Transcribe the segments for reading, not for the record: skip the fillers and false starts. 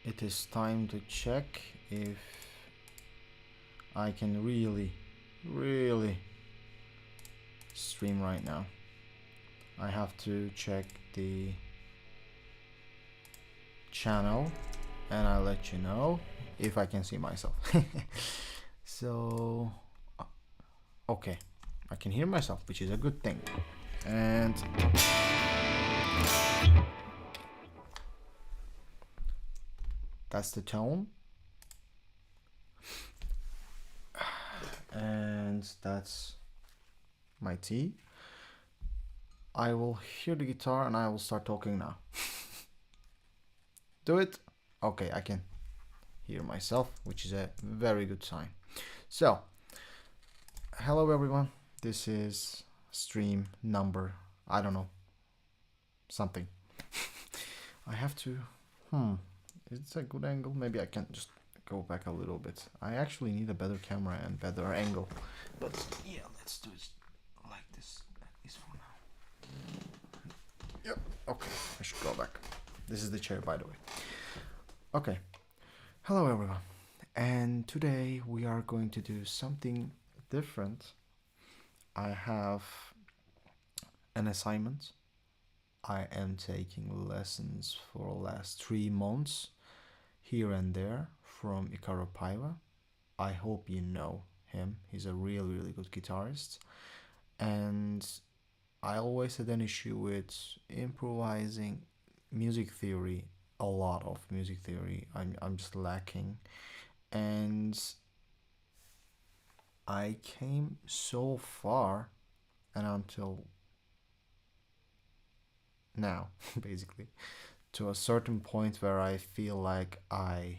it is time to check if I can really stream right now. I have to check the channel and I'll let you know if I can see myself. So okay, I can hear myself, which is a good thing. And that's the tone, and that's my T. I will hear the guitar and I will start talking now. Do it. Okay, I can hear myself, which is a very good sign. So hello everyone, this is stream number, I don't know, something. I have to, it's a good angle. Maybe I can just go back a little bit. I actually need a better camera and better angle, but yeah, let's do it like this, at least for now. Yep, okay, I should go back. This is the chair, by the way. Okay, hello everyone, and today we are going to do something different. I have an assignment. I am taking lessons for the last 3 months here and there from Icaro Paiva. I hope you know him. He's a really good guitarist, and I always had an issue with improvising music theory. A lot of music theory I'm just lacking, and I came so far and until now basically to a certain point where I feel like I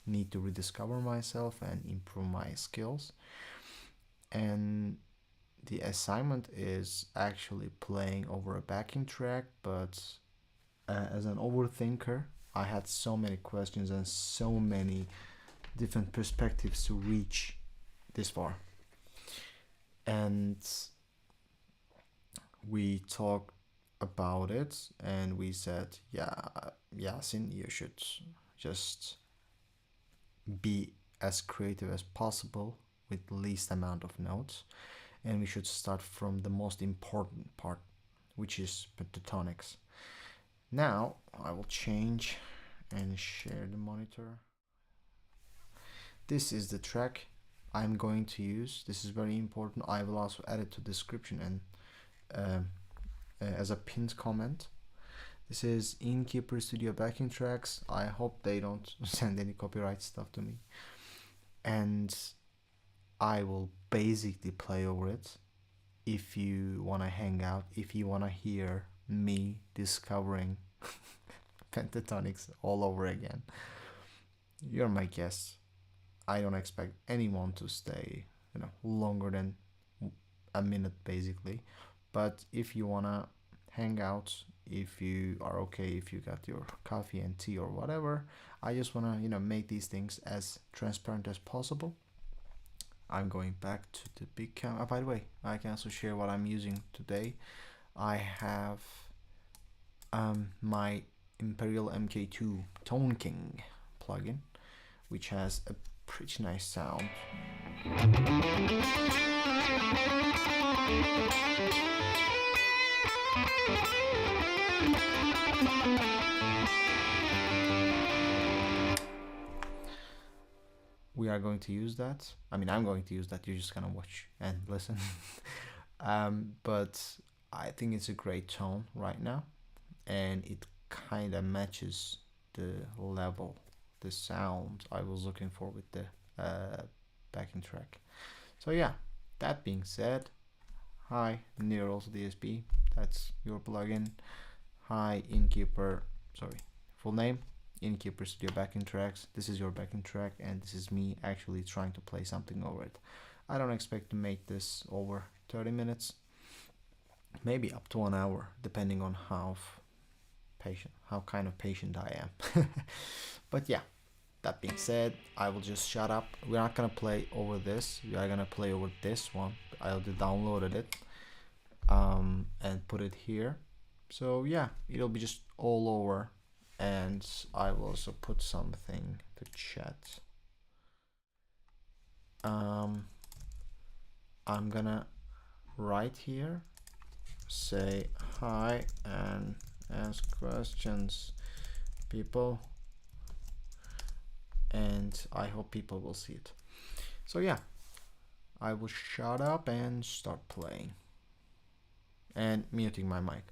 need to rediscover myself and improve my skills. And the assignment is actually playing over a backing track, but as an overthinker, I had so many questions and so many different perspectives to reach this far. And we talked about it and we said, yeah, Yasin, you should just be as creative as possible with least amount of notes, and we should start from the most important part, which is pentatonics. Now I will change and share the monitor. This is the track I'm going to use. This is very important. I will also add it to the description and as a pinned comment. This is Innkeeper Studio backing tracks. I hope they don't send any copyright stuff to me. And I will basically play over it. If you want to hang out, if you want to hear me discovering Pentatonics all over again, you're my guest. I don't expect anyone to stay, longer than a minute basically. But if you wanna hang out, if you are okay, if you got your coffee and tea or whatever, I just wanna, make these things as transparent as possible. I'm going back to the big camera. By the way, I can also share what I'm using today. I have my Imperial MK2 Tone King plugin, which has a pretty nice sound. We are going to use that. I mean, I'm going to use that. You're just gonna watch and listen. But I think it's a great tone right now, and it kind of matches the level, the sound I was looking for with the backing track. So yeah, that being said, hi Neurals DSP, that's your plugin. Hi Innkeeper, sorry, full name Innkeeper Studio backing tracks. This is your backing track, and this is me actually trying to play something over it. I don't expect to make this over 30 minutes, maybe up to 1 hour, depending on how kind of patient I am. But yeah, that being said, I will just shut up. We're not gonna play over this. We are gonna play over this one. I already downloaded it and put it here. So yeah, it'll be just all over and I will also put something to chat. I'm gonna write here, say hi and ask questions, people, and I hope people will see it. So yeah, I will shut up and start playing and muting my mic.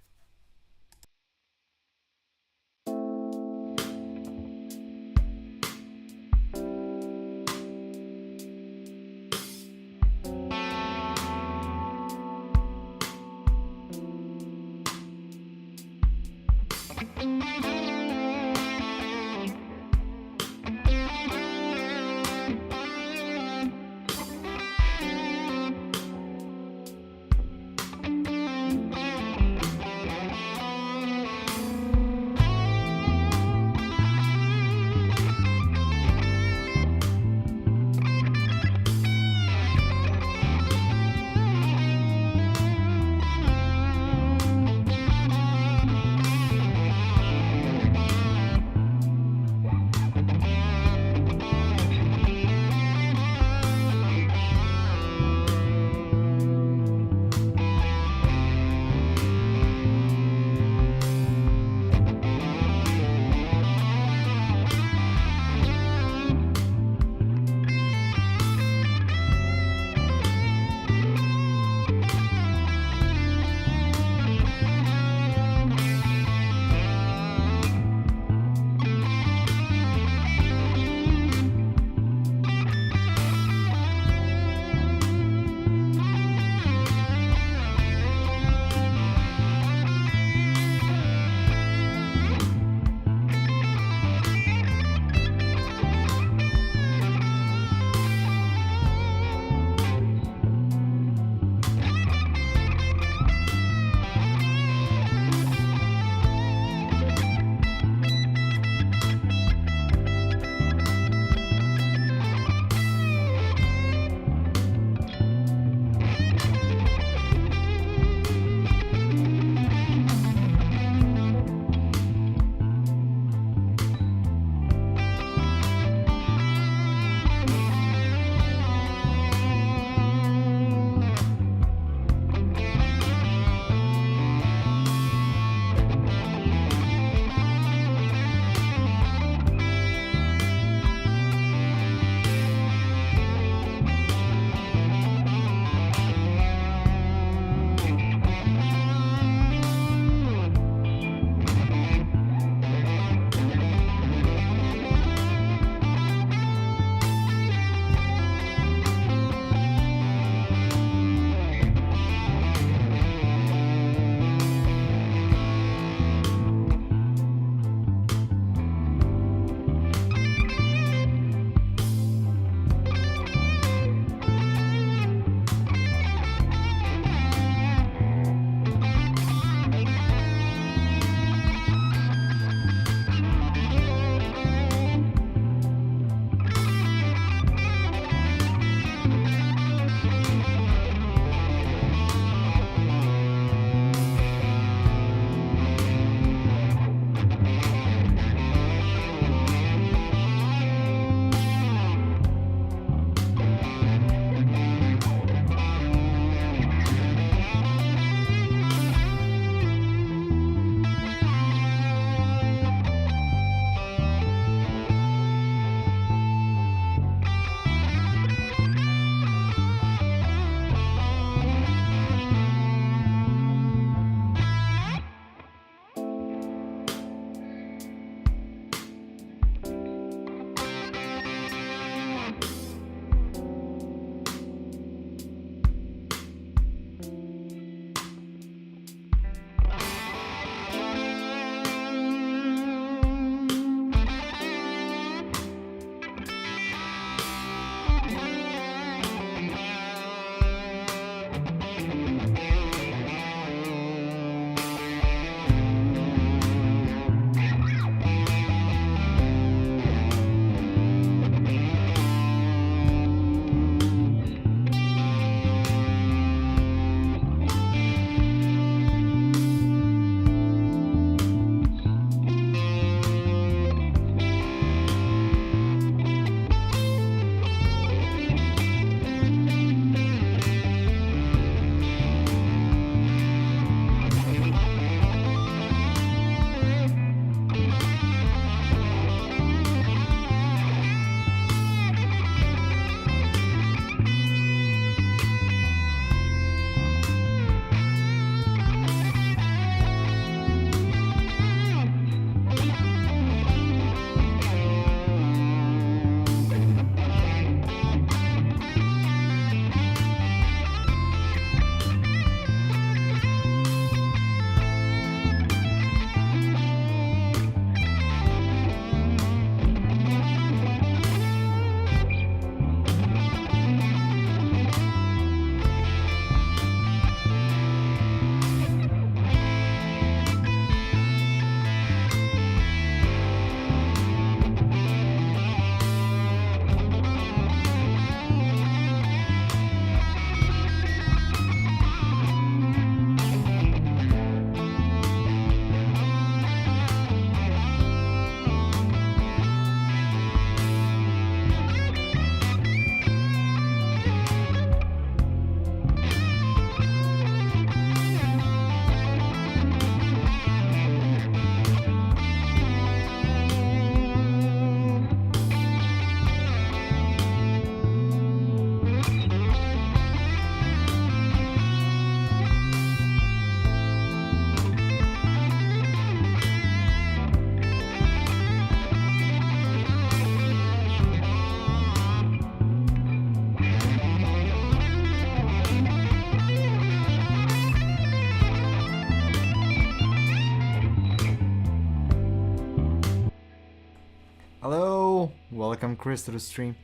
welcome Chris to the stream.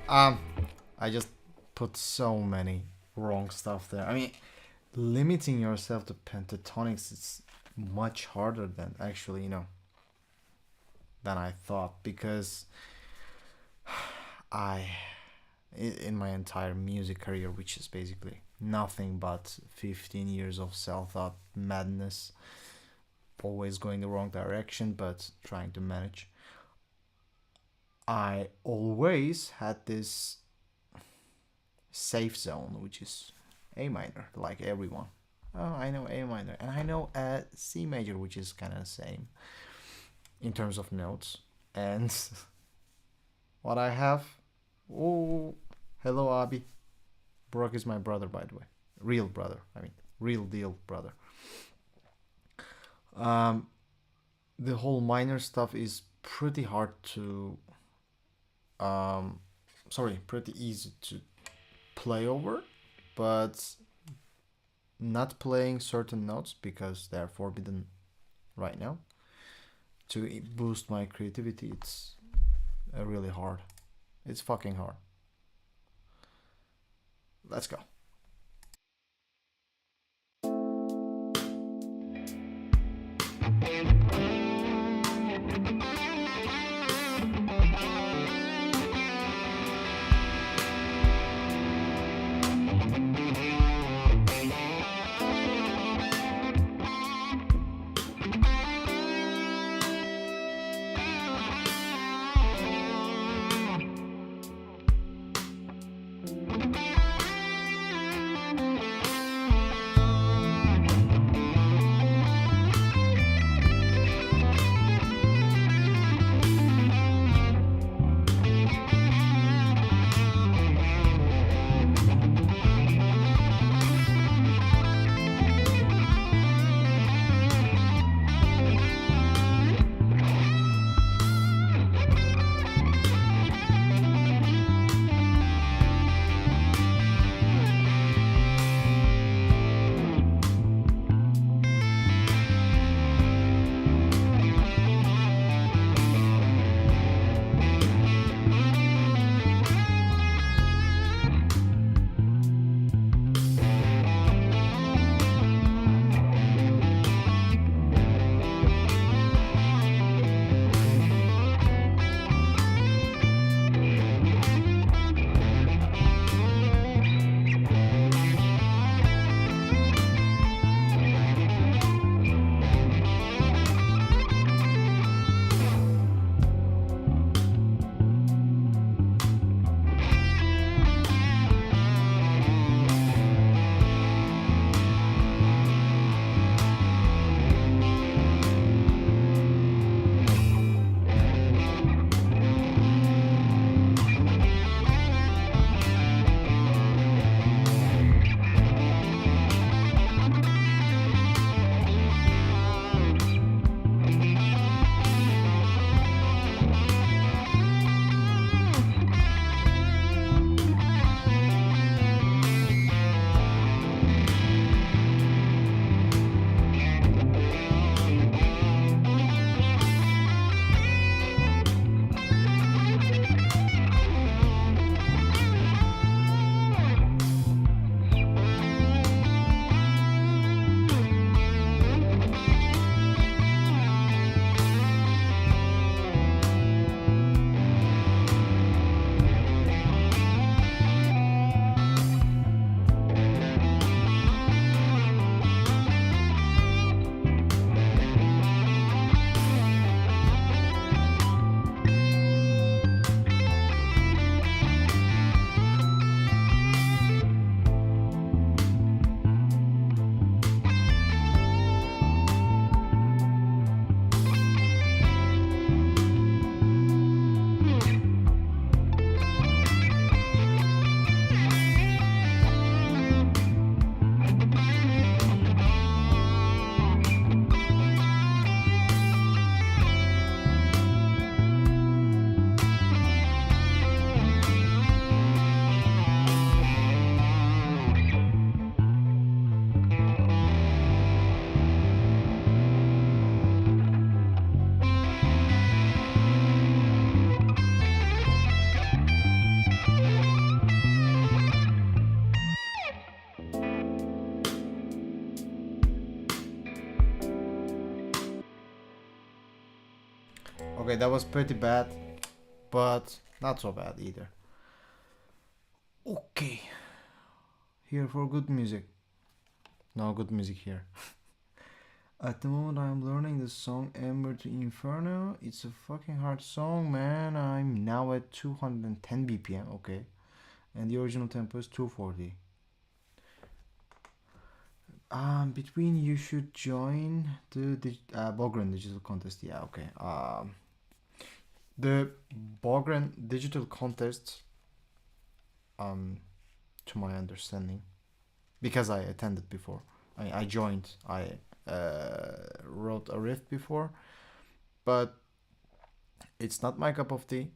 I just put so many wrong stuff there. I mean, limiting yourself to pentatonics is much harder than actually, than I thought, because in my entire music career, which is basically nothing but 15 years of self-taught madness, always going the wrong direction but trying to manage, I always had this safe zone, which is A minor, like everyone. Oh, I know A minor, and I know C major, which is kind of the same in terms of notes. And what I have, oh, hello Abi. Brock is my brother, by the way. Real brother, real deal brother. The whole minor stuff is pretty hard to, pretty easy to play over, but not playing certain notes because they're forbidden right now to boost my creativity, it's really hard. It's fucking hard. Let's go. Okay, that was pretty bad, but not so bad either. Okay, here for good music. No good music here. At the moment I'm learning the song Ember to Inferno. It's a fucking hard song, man. I'm now at 210 BPM, okay. And the original tempo is 240. Between you should join the Bogren Digital Contest. Yeah, okay. The Bogren Digital Contest, to my understanding, because I attended before, I joined, I wrote a riff before, but it's not my cup of tea.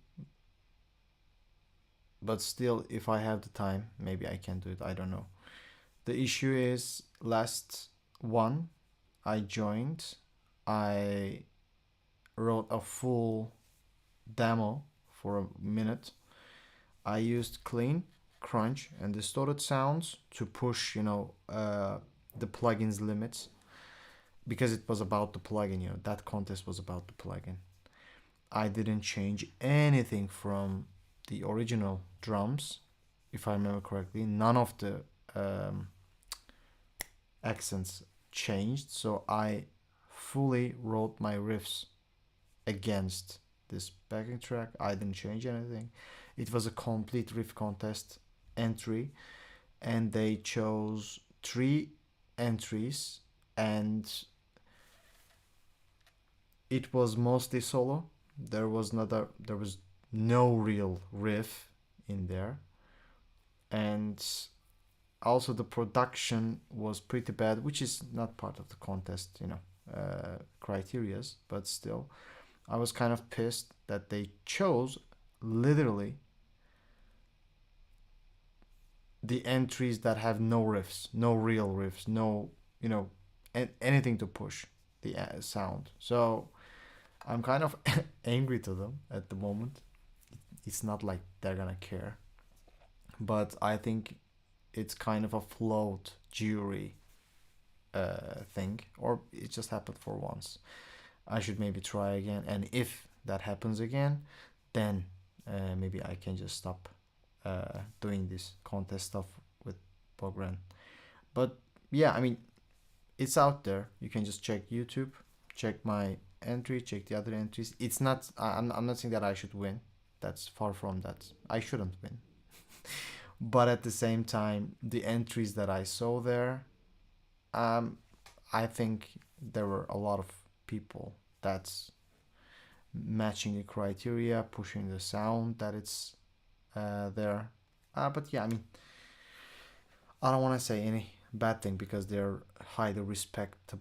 But still, if I have the time, maybe I can do it. I don't know. The issue is last one I joined, I wrote a full demo for a minute. I used clean, crunch, and distorted sounds to push, the plugin's limits, because it was about the plugin. That contest was about the plugin. I didn't change anything from the original drums, if I remember correctly. None of the accents changed, so I fully wrote my riffs against this backing track. I didn't change anything. It was a complete riff contest entry, and they chose 3 entries, and it was mostly solo. There was no real riff in there, and also the production was pretty bad, which is not part of the contest, criterias, but still, I was kind of pissed that they chose literally the entries that have no riffs, no real riffs, no, anything to push the sound. So I'm kind of angry to them at the moment. It's not like they're gonna care, but I think it's kind of a float jury thing, or it just happened for once. I should maybe try again, and if that happens again, then maybe I can just stop doing this contest stuff with Bogren. But yeah, I mean, it's out there. You can just check YouTube, check my entry, check the other entries. It's not, I'm not saying that I should win. That's far from that. I shouldn't win. But at the same time, the entries that I saw there, I think there were a lot of people that's matching the criteria, pushing the sound that it's there. But yeah, I mean, I don't want to say any bad thing, because they're highly respected,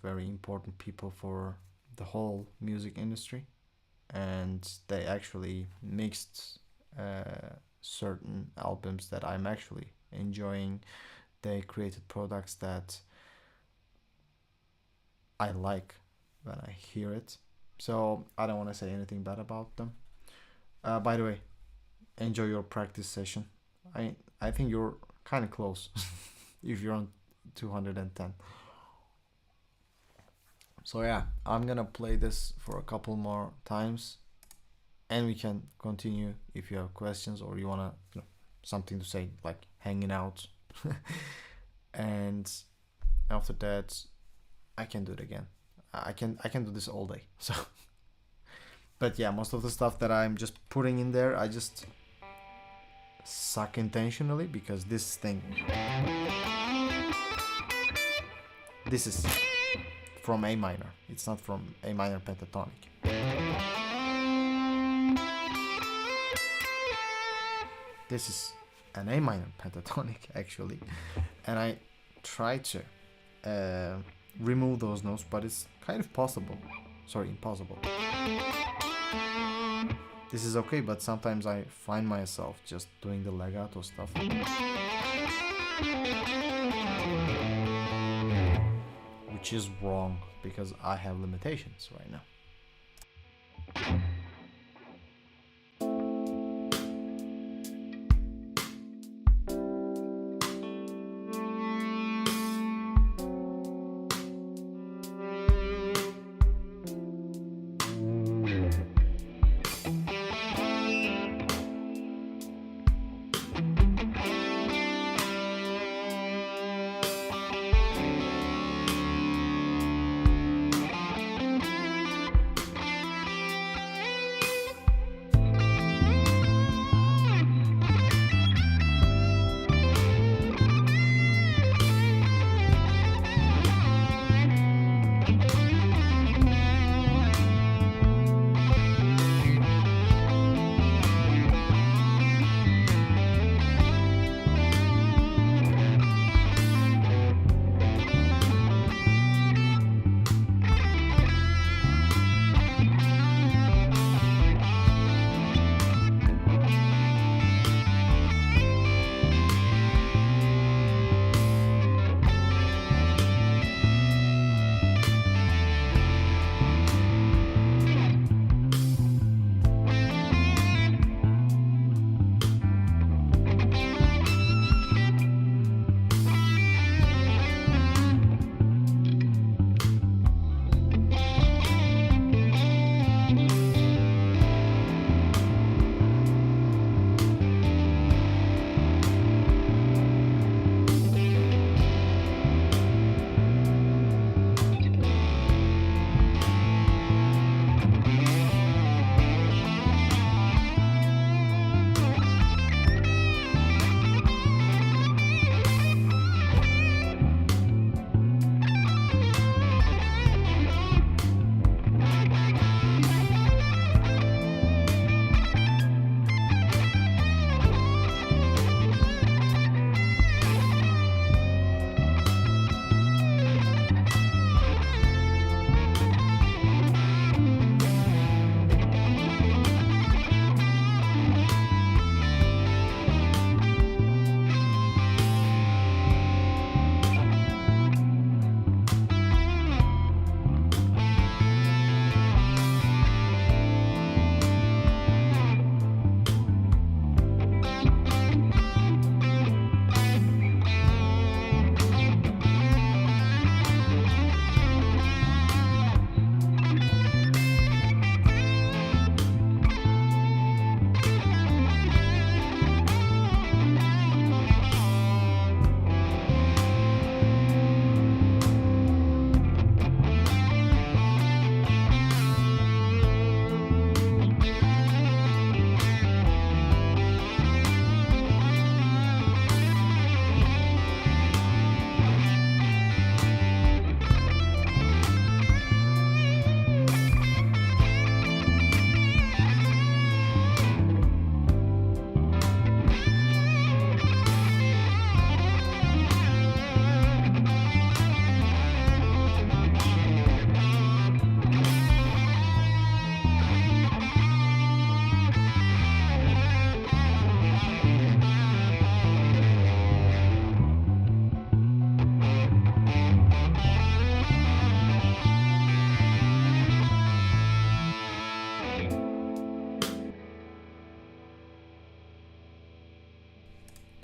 very important people for the whole music industry, and they actually mixed certain albums that I'm actually enjoying. They created products that I like when I hear it, so I don't want to say anything bad about them. By the way, enjoy your practice session. I think you're kind of close if you're on 210. So yeah, I'm gonna play this for a couple more times, and we can continue if you have questions, or you wanna something to say, like hanging out. And after that, I can do it again. I can do this all day. So, but yeah, most of the stuff that I'm just putting in there, I just suck intentionally, because this is from A minor. It's not from A minor pentatonic. This is an A minor pentatonic, actually, and I try to remove those notes, but it's kind of impossible. This is okay, but sometimes I find myself just doing the legato stuff, which is wrong, because I have limitations right now.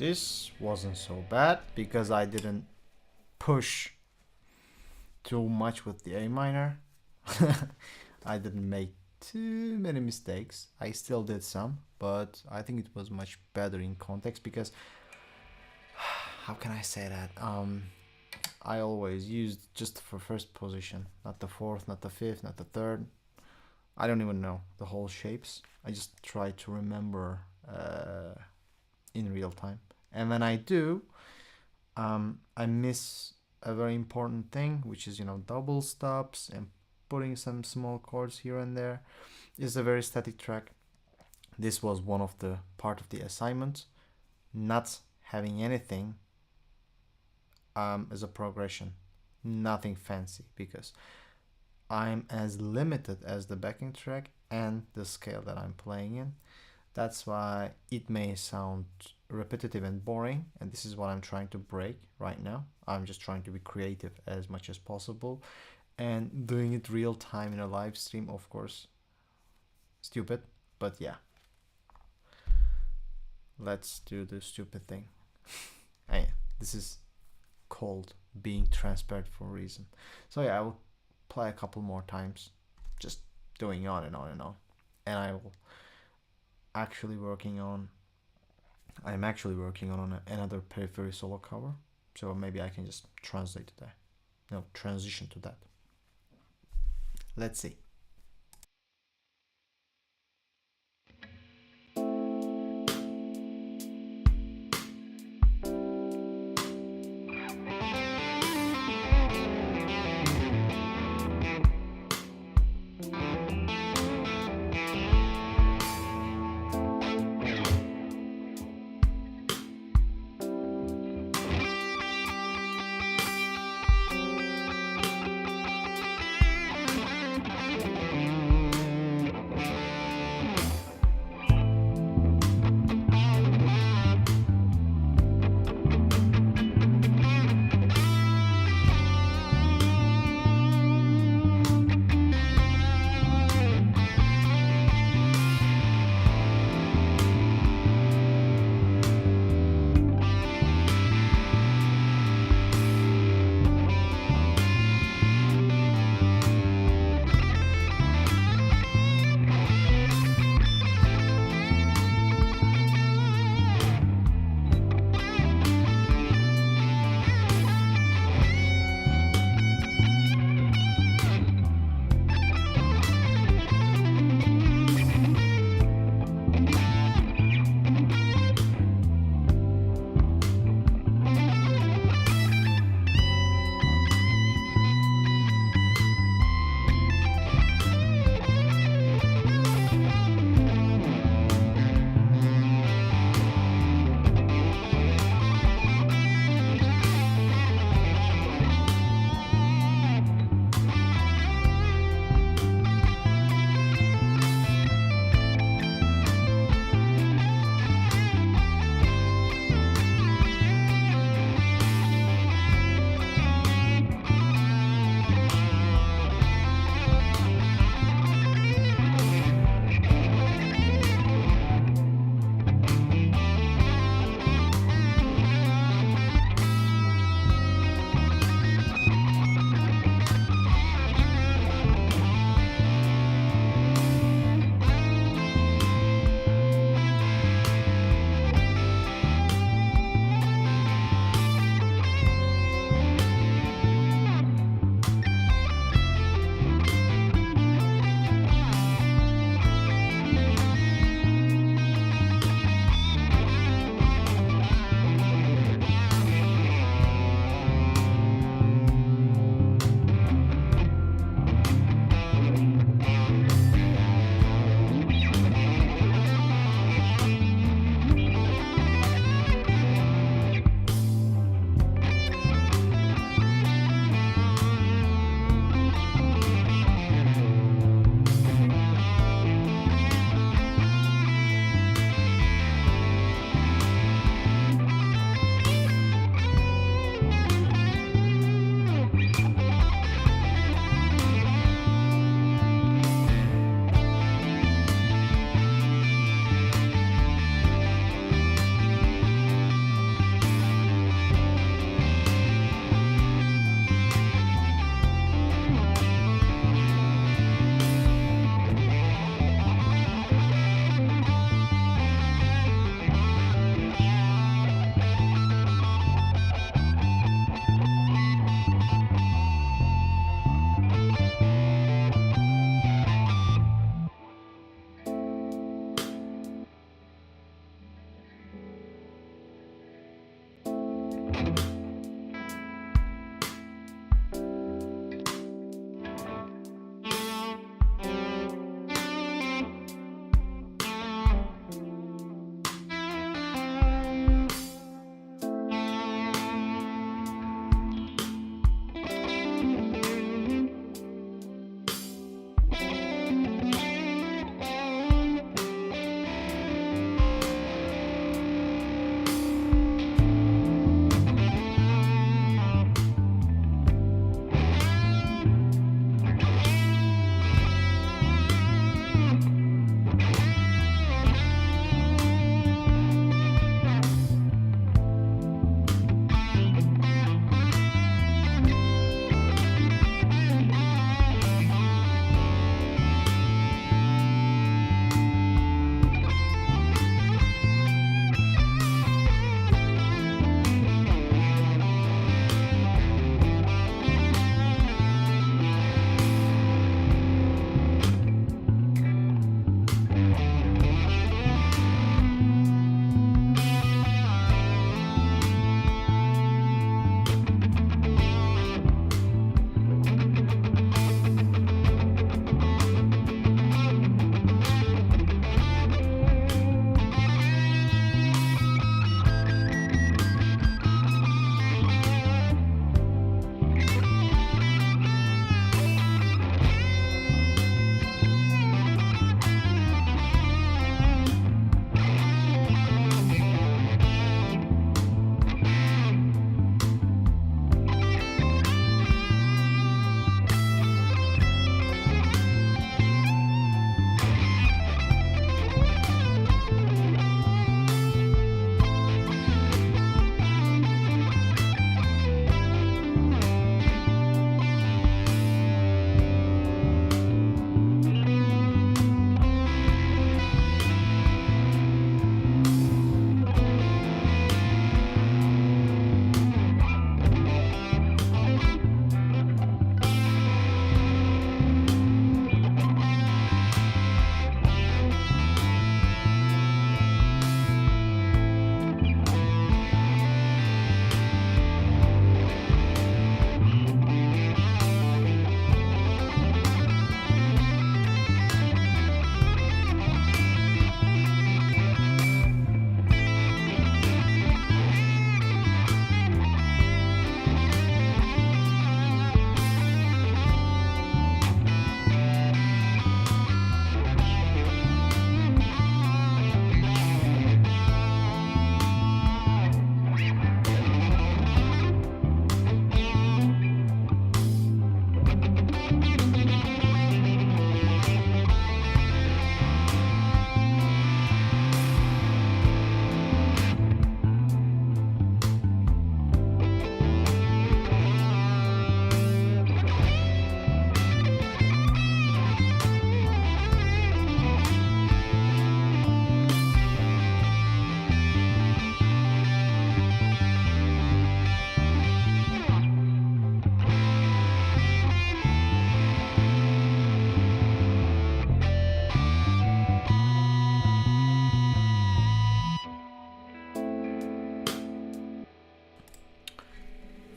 this wasn't so bad because I didn't push too much with the A minor. I didn't make too many mistakes. I still did some, but I think it was much better in context because how can I say that? I always used just for first position, not the fourth, not the fifth, not the third. I don't even know the whole shapes. I just try to remember in real time. And when I do, I miss a very important thing, which is, double stops and putting some small chords here and there. It's a very static track. This was one of the part of the assignment, not having anything as a progression, nothing fancy, because I'm as limited as the backing track and the scale that I'm playing in. That's why it may sound repetitive and boring, and this is what I'm trying to break right now. I'm just trying to be creative as much as possible, and doing it real time in a live stream, of course, stupid, but yeah. Let's do the stupid thing. Hey, this is called being transparent for a reason. So yeah, I will play a couple more times, just doing on and on and on, and I'm actually working on another periphery solo cover, so maybe I can just transition to that. Let's see.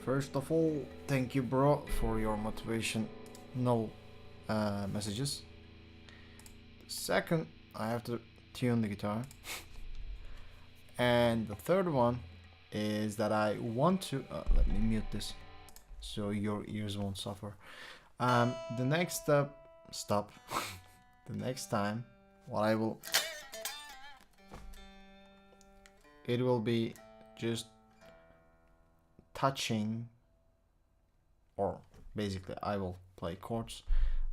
First of all, thank you, bro, for your motivation. No messages. Second, I have to tune the guitar. And the third one is that I want to let me mute this so your ears won't suffer. The next stop the next time what I will it will be just touching, or basically I will play chords,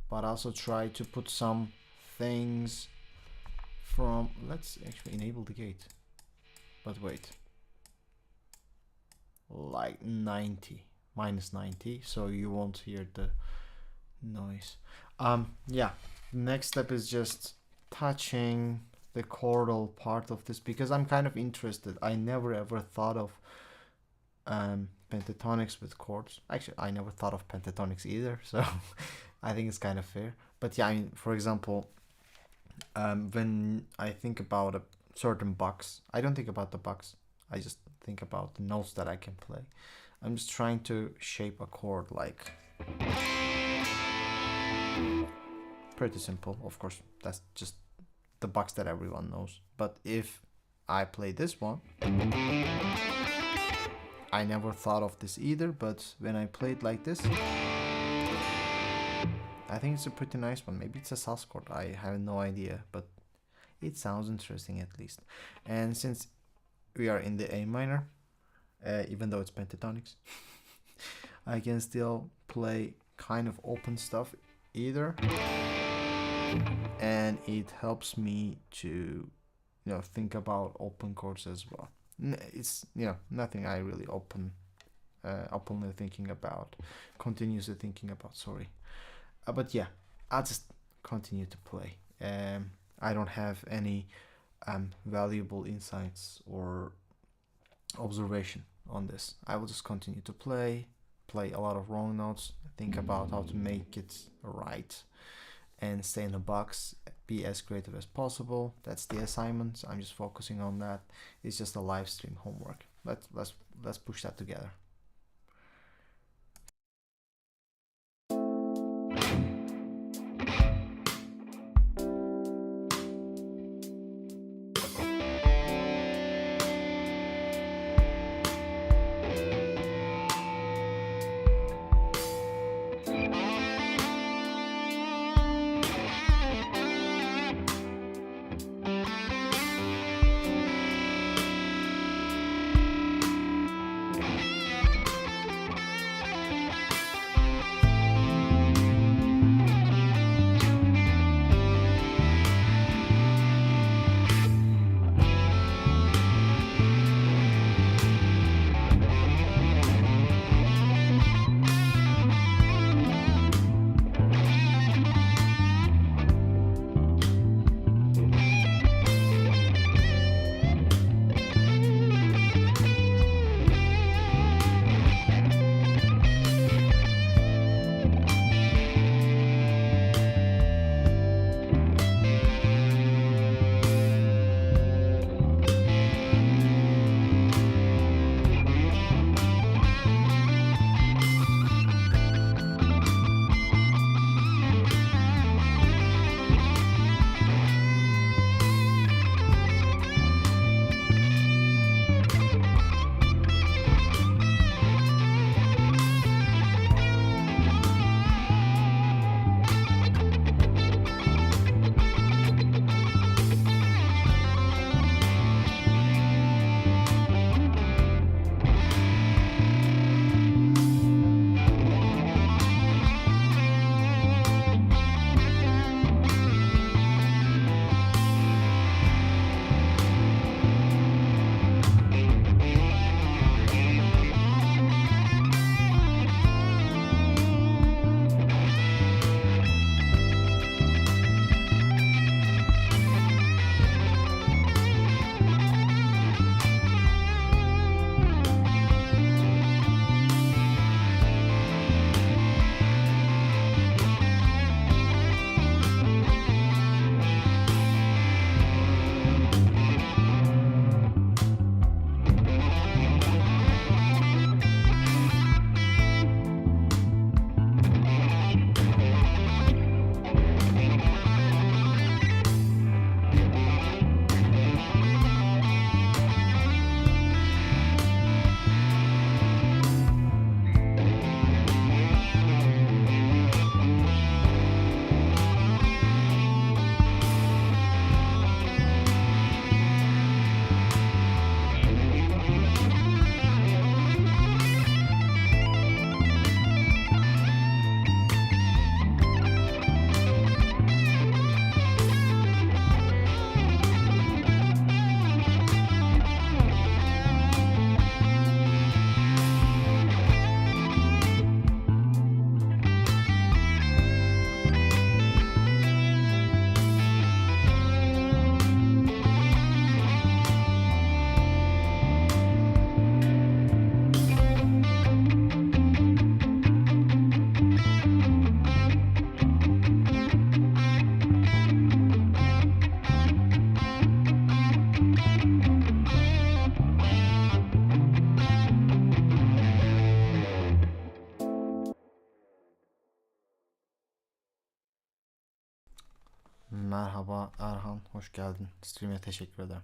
but also try to put some things from, let's actually enable the gate, but wait, like 90 minus 90 so you won't hear the noise. Yeah, next step is just touching the chordal part of this because I'm kind of interested. I never ever thought of pentatonics with chords. Actually, I never thought of pentatonics either, so I think it's kind of fair. But yeah, I mean, for example, when I think about a certain box, I don't think about the box. I just think about the notes that I can play. I'm just trying to shape a chord like pretty simple. Of course, that's just the box that everyone knows. But if I play this one, I never thought of this either, but when I play it like this, I think it's a pretty nice one. Maybe it's a sus chord, I have no idea, but it sounds interesting at least. And since we are in the A minor, even though it's pentatonics, I can still play kind of open stuff either, and it helps me to think about open chords as well. It's nothing I really openly thinking about, continuously thinking about, sorry. But yeah, I'll just continue to play. I don't have any valuable insights or observation on this. I will just continue to play a lot of wrong notes, think about how to make it right, and stay in the box, be as creative as possible. That's the assignment. I'm just focusing on that. It's just a live stream homework. Let's push that together. Merhaba Erhan, hoş geldin. Stream'e teşekkür ederim.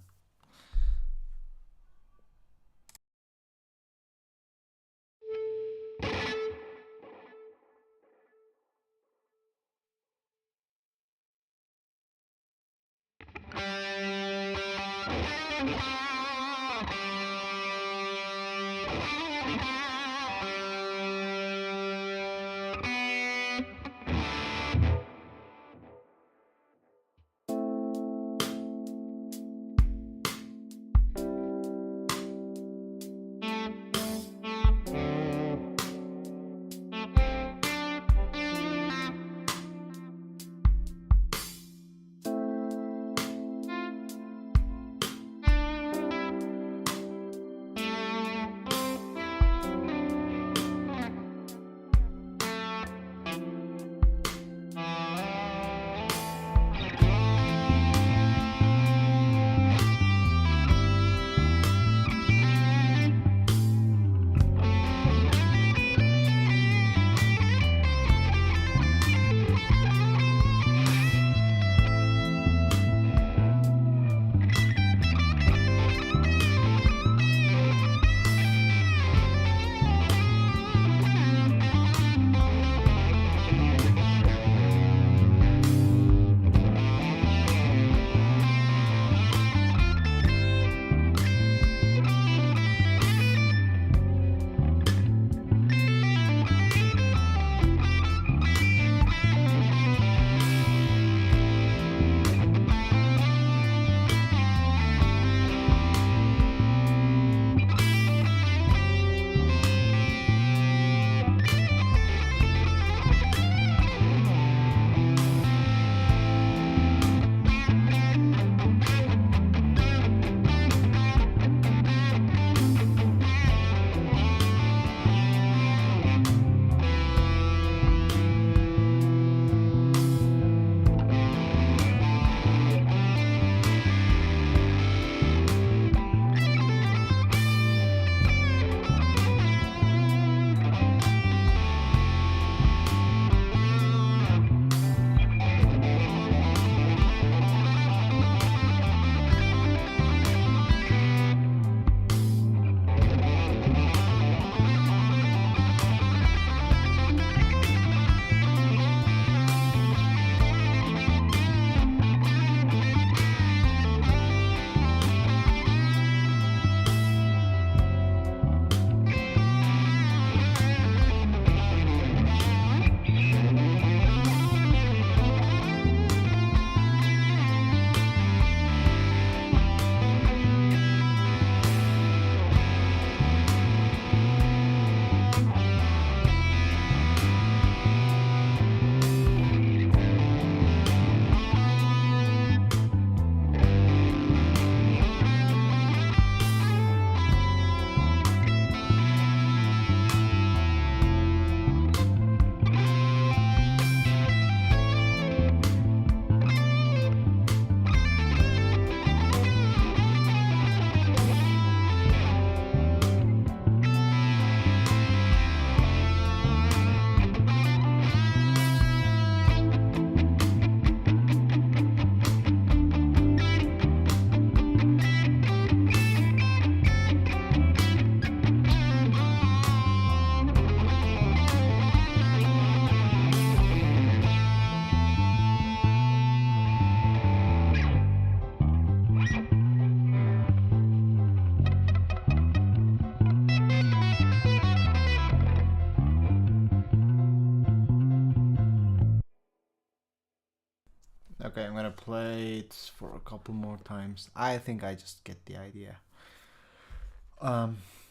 Okay, I'm gonna play it for a couple more times. I think I just get the idea.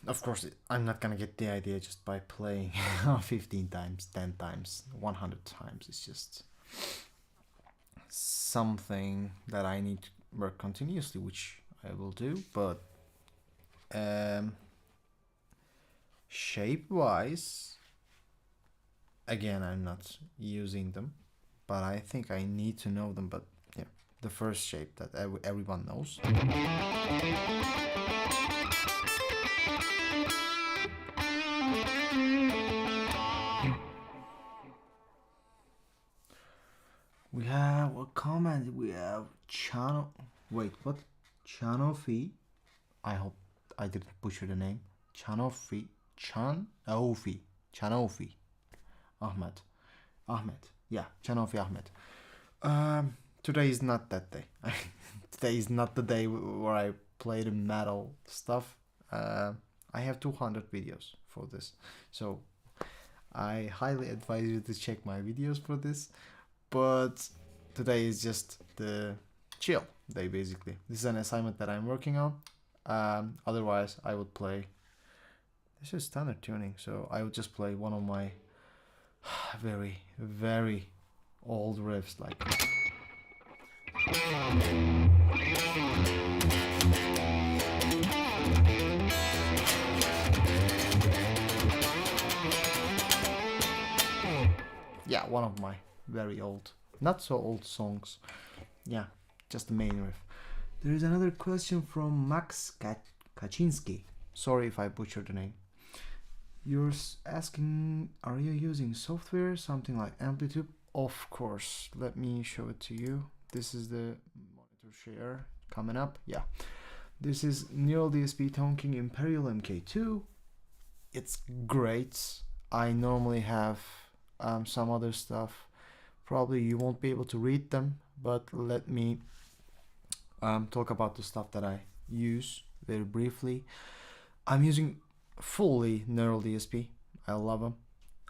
Of course, I'm not gonna get the idea just by playing 15 times, 10 times, 100 times. It's just something that I need to work continuously, which I will do, but shape-wise, again, I'm not using them, but I think I need to know them. But yeah, the first shape that everyone knows. We have a comment. We have channel. Wait, what? Chanofi. I hope I didn't butcher the name. Chanofi. Chanofi. Ahmed. Yeah, Chanofi Ahmed. Today is not that day. Today is not the day where I play the metal stuff. I have 200 videos for this, so I highly advise you to check my videos for this. But today is just the chill day, basically. This is an assignment that I'm working on. Otherwise, I would play. This is standard tuning, so I would just play one of my very, very old riffs like this. Yeah, one of my very old, not so old songs. Yeah, just the main riff. There is another question from Max Kaczynski. Sorry if I butchered the name. You're asking, are you using software, something like Amplitude? Of course. Let me show it to you. This is the monitor share coming up. Yeah. This is Neural DSP Tonking Imperial MK2. It's great. I normally have some other stuff. Probably you won't be able to read them, but let me talk about the stuff that I use very briefly. I'm using fully Neural DSP. I love them.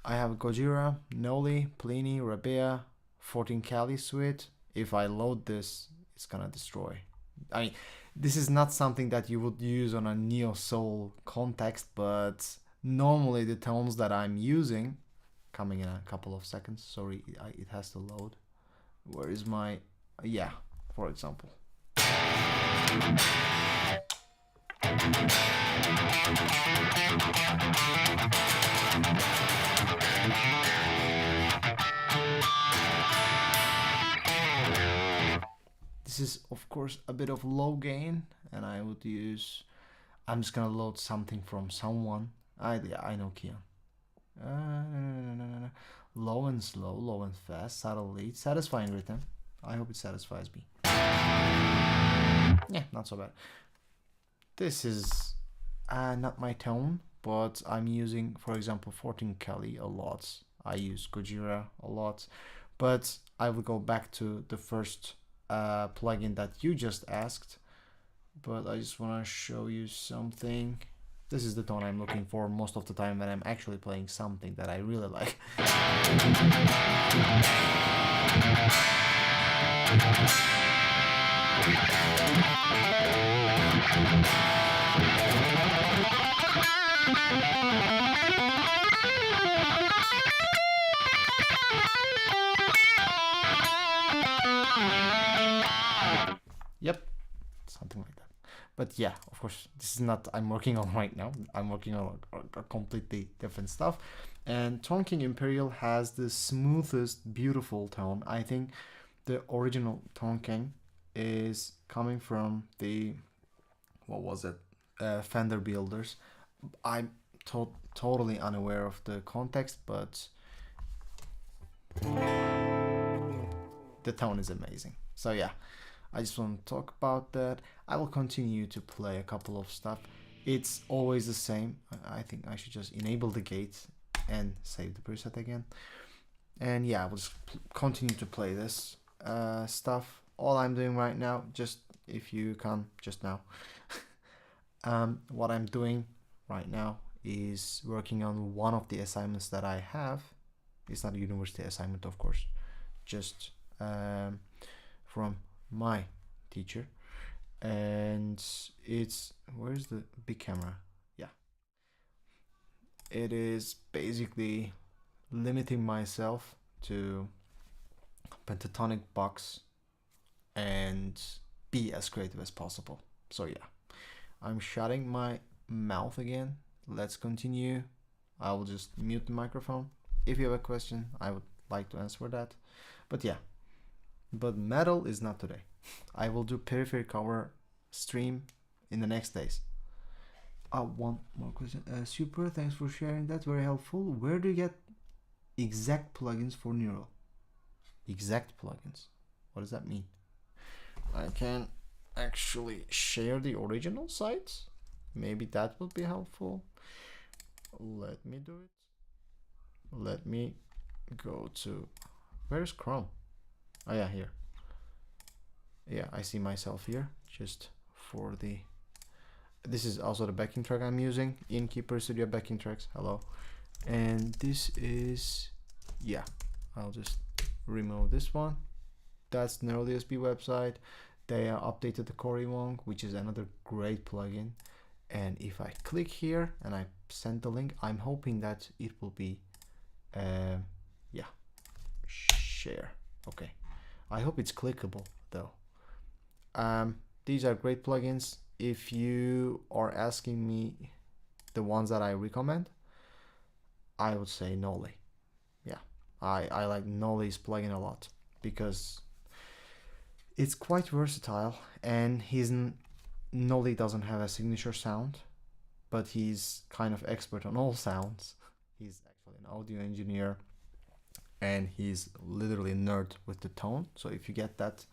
I have Gojira, Noli, Plini, Rabea, 14 Kali suite. If I load this, it's gonna destroy. I mean, this is not something that you would use on a neo soul context, but normally the tones that I'm using, coming in a couple of seconds. Sorry, it has to load. Where is my, yeah, for example. This is of course a bit of low gain, and I would use, I'm just gonna load something from someone. I know Kian. No. Low and slow, low and fast, subtle lead, satisfying rhythm. I hope it satisfies me. Yeah, not so bad. This is not my tone, but I'm using, for example, 14 Kali a lot. I use Gojira a lot, but I will go back to the first plugin that you just asked. But I just want to show you something. This is the tone I'm looking for most of the time when I'm actually playing something that I really like. Yep, something like that. But yeah, of course, this is not I'm working on right now. I'm working on a completely different stuff. And Tonking Imperial has the smoothest, beautiful tone. I think the original Tonking is coming from the, what was it? Fender Builders. I'm totally unaware of the context, but the tone is amazing. So yeah, I just want to talk about that. I will continue to play a couple of stuff. It's always the same. I think I should just enable the gate and save the preset again. And yeah, I will just continue to play this stuff. All I'm doing right now, just if you come just now, what I'm doing right now is working on one of the assignments that I have. It's not a university assignment, of course, just from my teacher. And it's, where's the big camera? Yeah, it is basically limiting myself to pentatonic box and be as creative as possible. So yeah, I'm shutting my mouth again. Let's continue. I will just mute the microphone. If you have a question, I would like to answer that. But yeah, but metal is not today. I will do periphery cover stream in the next days. One more question. Super, thanks for sharing that, very helpful. Where do you get exact plugins for Neural? exact plugins. What does that mean? I can actually share the original sites. Maybe that would be helpful. Let me do it. Let me go to, where's Chrome? Oh yeah, here. Yeah, I see myself here, just for the, this is also the backing track I'm using, Innkeeper Studio backing tracks, hello. And this is, yeah, I'll just remove this one. That's the NeuroDSP website. They updated the Corey Wong, which is another great plugin. And if I click here and I send the link, I'm hoping that it will be, yeah, share. Okay, I hope it's clickable though. These are great plugins. If you are asking me the ones that I recommend, I would say Noli. Yeah, I like Noli's plugin a lot because it's quite versatile, and Noli doesn't have a signature sound, but he's kind of expert on all sounds. He's actually an audio engineer, and he's literally a nerd with the tone. So if you get that,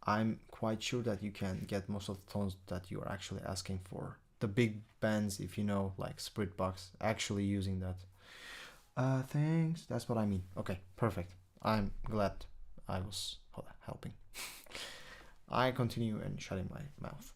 I'm quite sure that you can get most of the tones that you're actually asking for. The big bands, if you know, like Spiritbox, actually using that. Thanks, that's what I mean. Okay, perfect. I'm glad I was helping. I continue and shutting my mouth.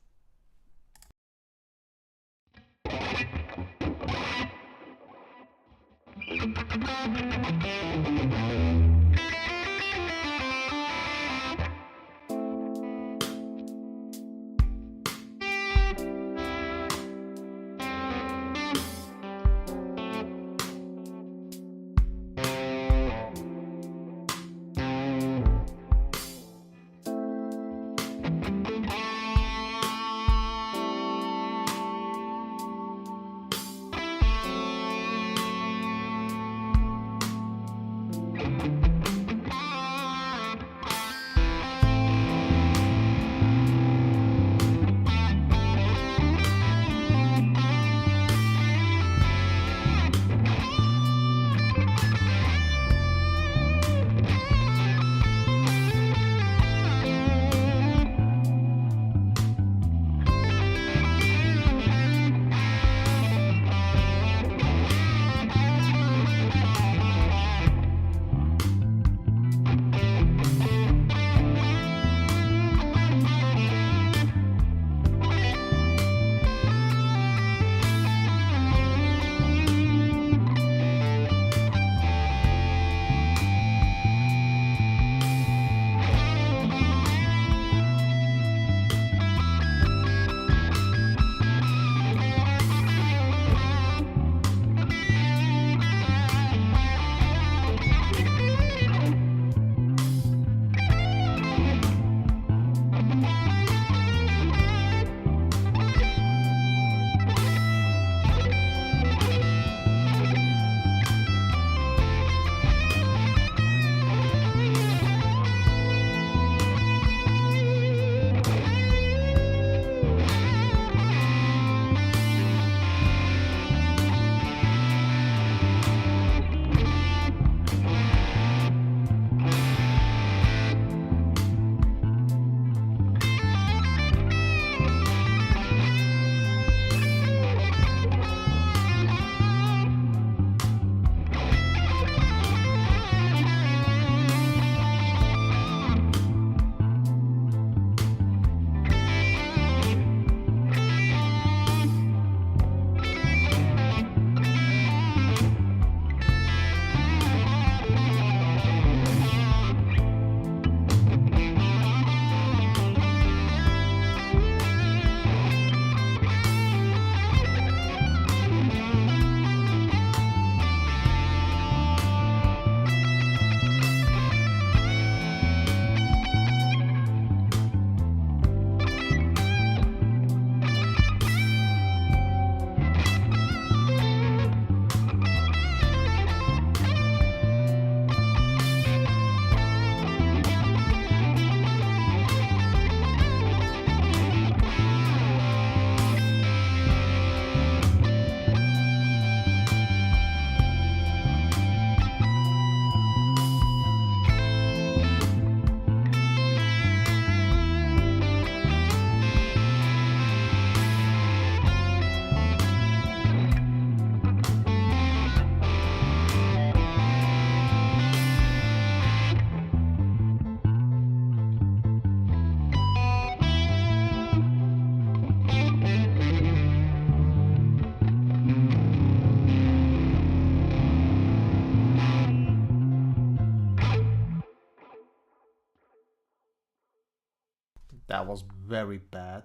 That was very bad.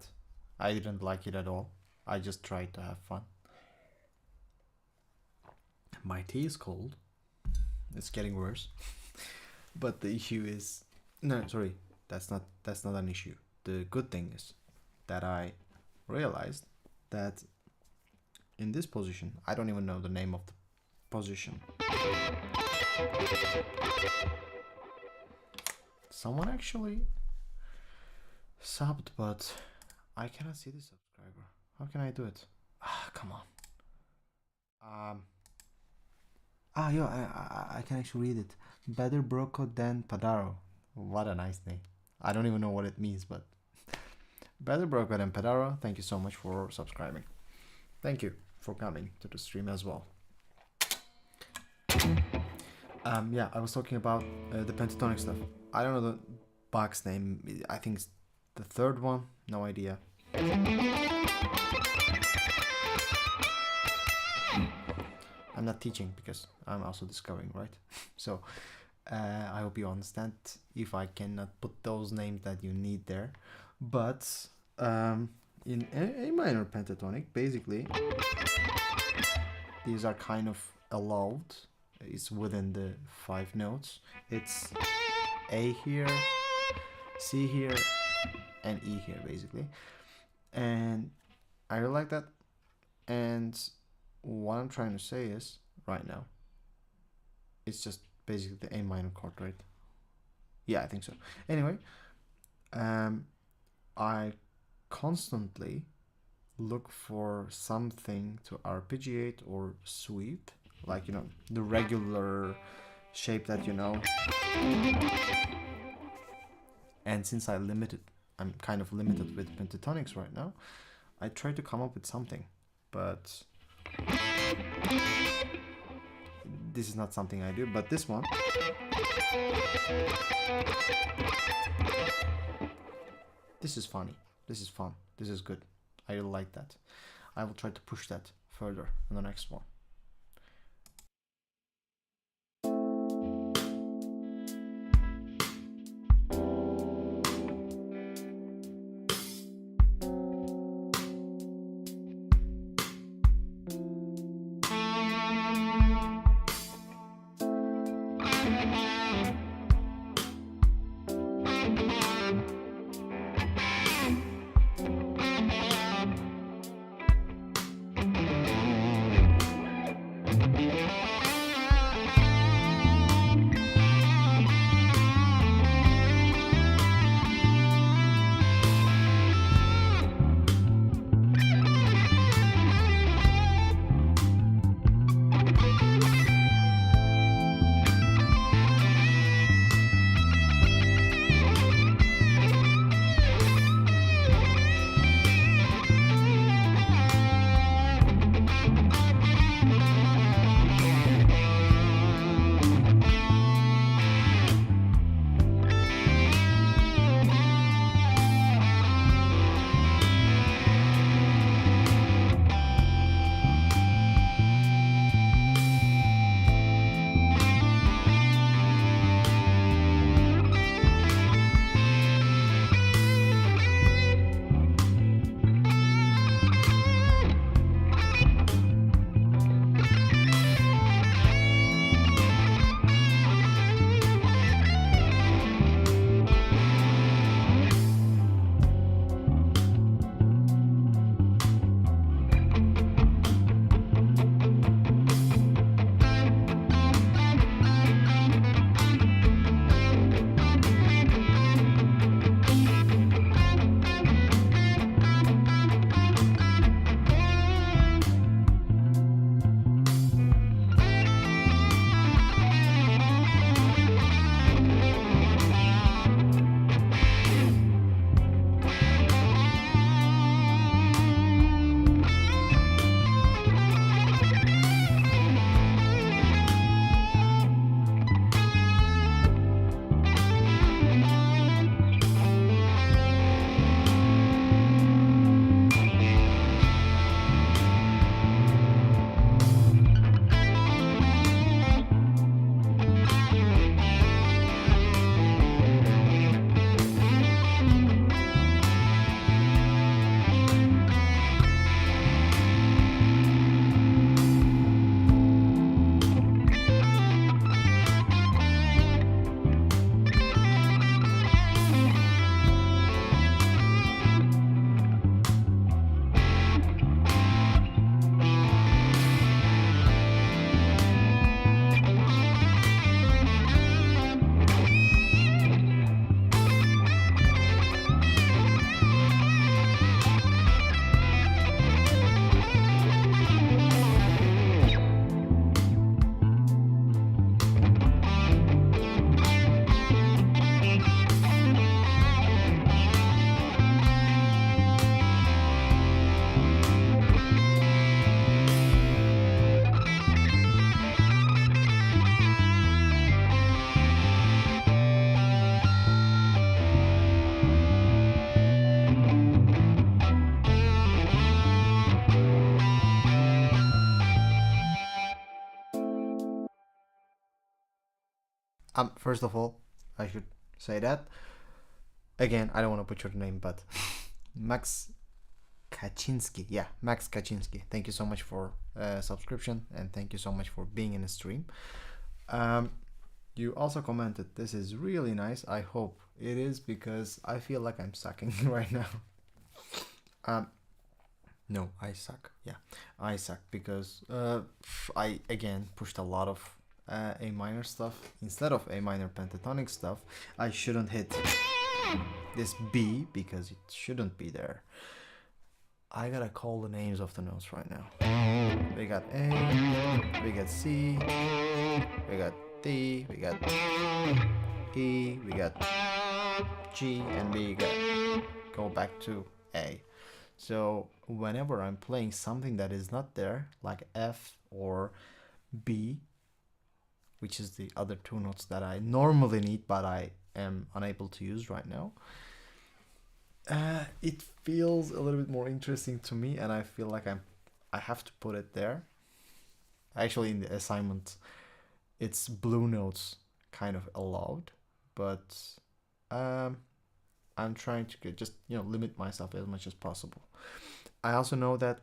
I didn't like it at all. I just tried to have fun. My tea is cold. It's getting worse. But the issue is, no, sorry, that's not an issue. The good thing is that I realized that in this position, I don't even know the name of the position. Someone actually subbed, but I cannot see the subscriber. How can I do it? Ah, come on. I can actually read it. Better Broco than Padaro. What a nice name. I don't even know what it means, but Better Broco than Padaro. Thank you so much for subscribing. Thank you for coming to the stream as well. Yeah, I was talking about the Pentatonic stuff. I don't know the box name. I think it's the third one. No idea. I'm not teaching because I'm also discovering, right? So I hope you understand if I cannot put those names that you need there. But in A minor pentatonic, basically, these are kind of allowed. It's within the 5 notes. It's A here, C here, and E here, basically. And I really like that. And what I'm trying to say is, right now, it's just basically the A minor chord, right? Yeah, I think so. Anyway, I constantly look for something to arpeggiate or sweep, like, you know, the regular shape that you know. And since I'm kind of limited with pentatonics right now, I try to come up with something, but this is not something I do. But this one, this is funny. This is fun. This is good. I really like that. I will try to push that further in the next one. First of all, I should say that again. I don't want to butcher the name, but Max Kaczynski. Yeah, Max Kaczynski. Thank you so much for subscription, and thank you so much for being in the stream. You also commented, this is really nice. I hope it is, because I feel like I'm sucking right now. No, I suck. Yeah, I suck because I again pushed a lot of A minor stuff instead of A minor pentatonic stuff. I shouldn't hit this B because it shouldn't be there. I gotta call the names of the notes right now. We got A, we got C, we got D, we got E, we got G, and we go back to A. So whenever I'm playing something that is not there, like F or B, which is the other two notes that I normally need but I am unable to use right now, it feels a little bit more interesting to me, and I feel like I have to put it there. Actually, in the assignment, it's blue notes kind of allowed, but I'm trying to just limit myself as much as possible. I also know that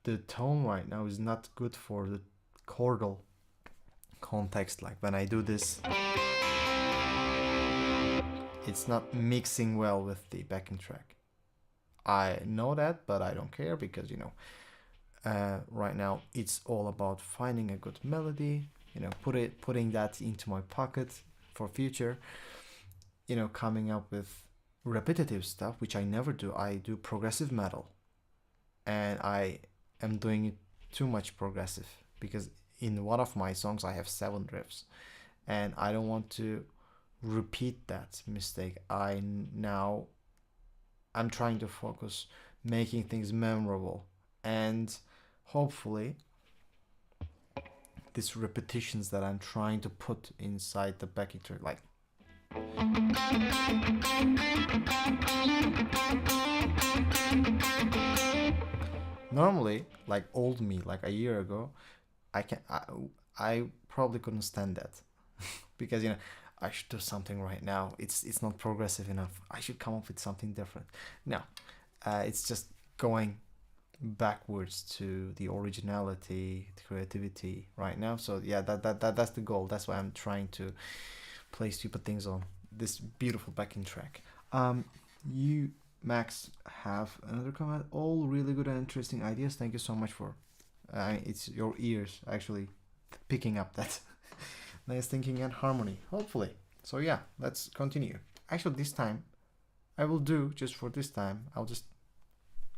the tone right now is not good for the chordal context. Like when I do this, it's not mixing well with the backing track. I know that, but I don't care, because right now it's all about finding a good melody, putting that into my pocket for future, coming up with repetitive stuff, which I never do. I do progressive metal, and I am doing it too much progressive, because in one of my songs I have 7 riffs, and I don't want to repeat that mistake. I'm trying to focus making things memorable, and hopefully these repetitions that I'm trying to put inside the backing track, like normally, like old me, like a year ago, I probably couldn't stand that because I should do something right now. It's not progressive enough. I should come up with something different. No, it's just going backwards to the originality, the creativity right now. So yeah, that's the goal. That's why I'm trying to play stupid things on this beautiful backing track. You, Max, have another comment. All really good and interesting ideas. Thank you so much for it's your ears actually picking up that nice thinking and harmony, hopefully. So yeah, let's continue. Actually, this time I will do, just for this time, I'll just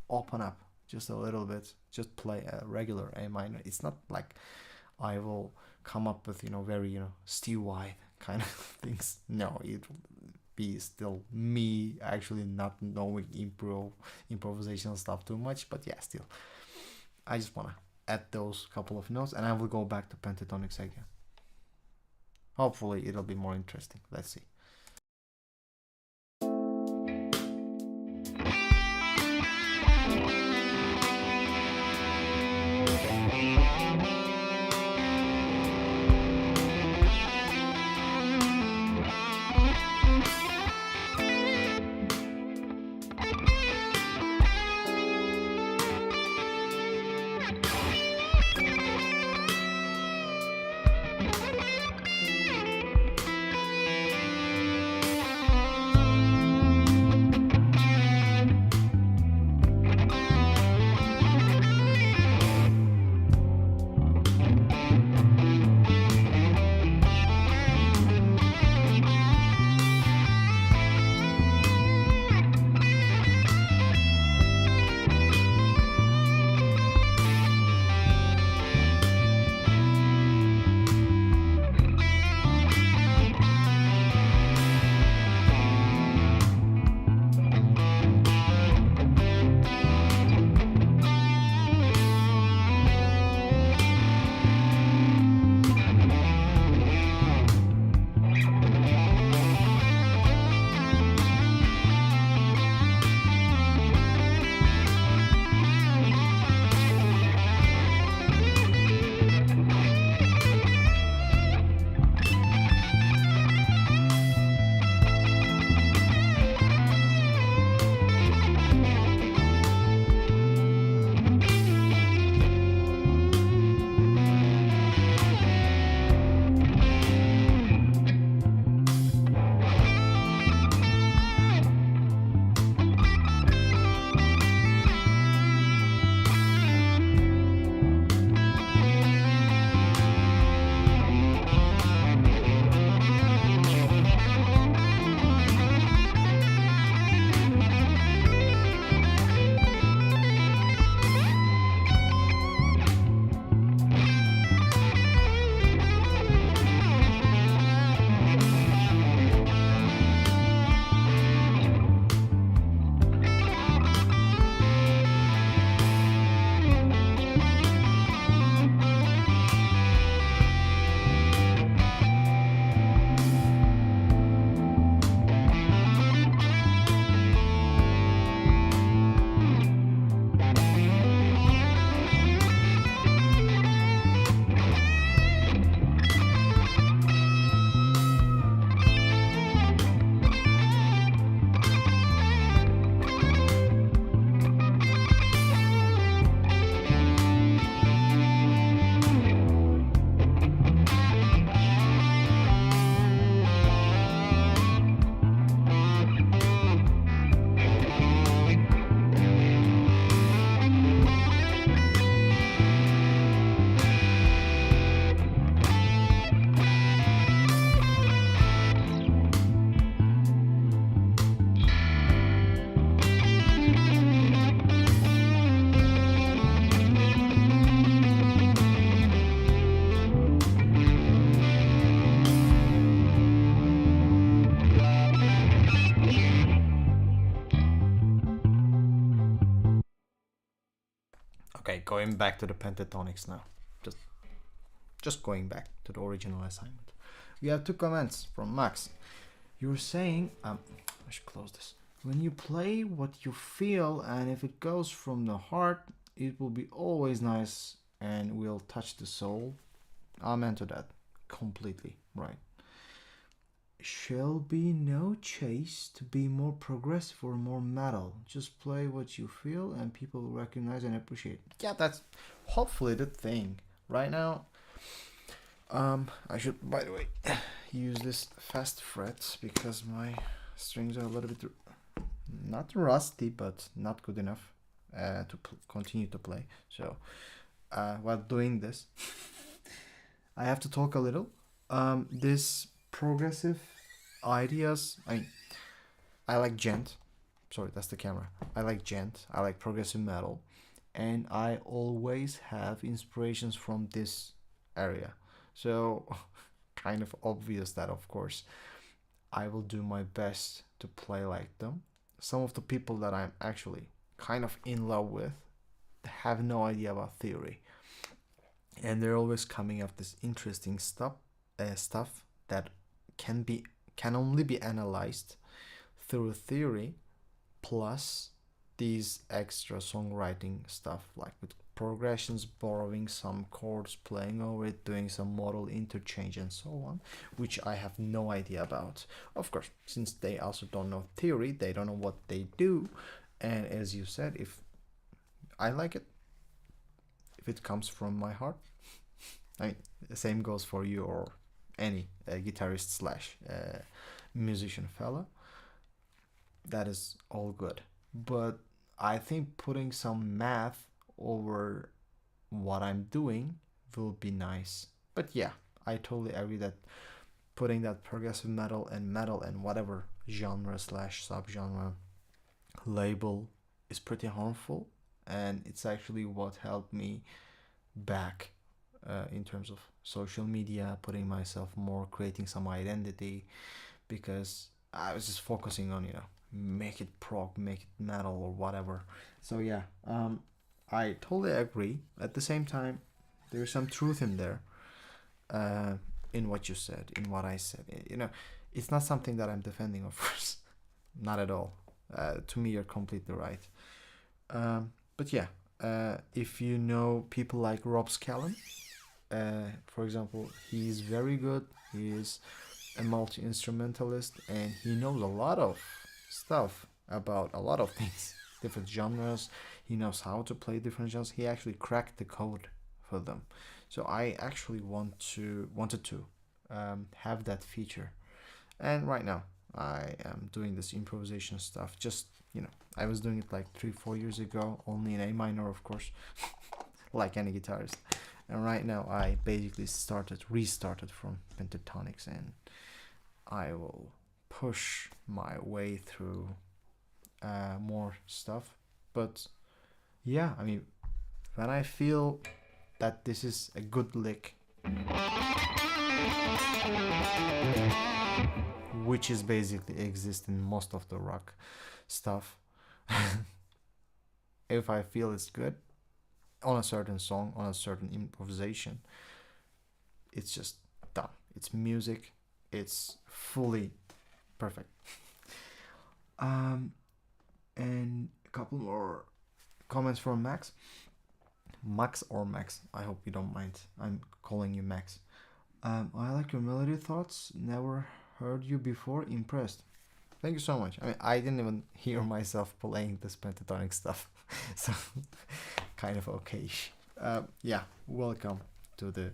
open up just a little bit, just play a regular A minor. It's not like I will come up with very Steve Vai kind of things. No, it will be still me actually not knowing improvisational stuff too much, but yeah, still I just want to add those couple of notes, and I will go back to pentatonics again. Hopefully it'll be more interesting. Let's see. going back to the Pentatonics now. Just going back to the original assignment. We have 2 comments from Max. You were saying, I should close this. When you play what you feel, and if it goes from the heart, it will be always nice and will touch the soul. Amen to that. Completely right. Shall be no chase to be more progressive or more metal. Just play what you feel and people will recognize and appreciate. Yeah, that's hopefully the thing. Right now, I should, by the way, use this fast frets because my strings are a little bit not rusty, but not good enough to continue to play. So while doing this, I have to talk a little. This progressive ideas, I like gent. Sorry, that's the camera. I like gent. I like progressive metal, and I always have inspirations from this area. So kind of obvious that, of course, I will do my best to play like them. Some of the people that I'm actually kind of in love with have no idea about theory, and they're always coming up this interesting stuff that can only be analyzed through theory plus these extra songwriting stuff, like with progressions, borrowing some chords, playing over it, doing some modal interchange and so on, which I have no idea about. Of course, since they also don't know theory, they don't know what they do. And as you said, if I like it, if it comes from my heart, the same goes for you or any guitarist slash musician fella, that is all good. But I think putting some math over what I'm doing will be nice. But yeah, I totally agree that putting that progressive metal and whatever genre slash subgenre label is pretty harmful, and it's actually what helped me back in terms of social media, putting myself more, creating some identity, because I was just focusing on, make it prog, make it metal or whatever. So yeah, I totally agree. At the same time, there's some truth in there, in what you said, in what I said. It's not something that I'm defending, of course, not at all. To me, you're completely right. But yeah, if you know people like Rob Scallon, for example, he's very good. He is a multi-instrumentalist, and he knows a lot of stuff about a lot of things, different genres. He knows how to play different genres. He actually cracked the code for them. So I actually wanted to have that feature. And right now I am doing this improvisation stuff. Just, I was doing it like 3-4 years ago, only in A minor, of course, like any guitarist. And right now I basically restarted from Pentatonics, and I will push my way through more stuff. But yeah, when I feel that this is a good lick, which is basically exists in most of the rock stuff, if I feel it's good on a certain song, on a certain improvisation, it's just done. It's music. It's fully perfect. And a couple more comments from Max. Max or Max, I hope you don't mind. I'm calling you Max. I like your melody thoughts. Never heard you before. Impressed. Thank you so much. I didn't even hear myself playing this pentatonic stuff, so kind of okay-ish. Yeah, welcome to the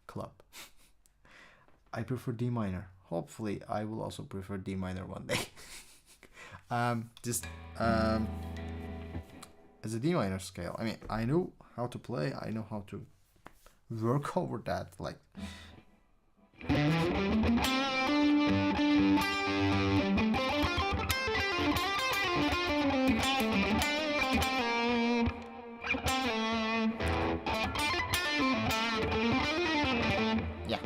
club. I prefer D minor. Hopefully, I will also prefer D minor one day. As a D minor scale, I know how to play. I know how to work over that. Like, yeah,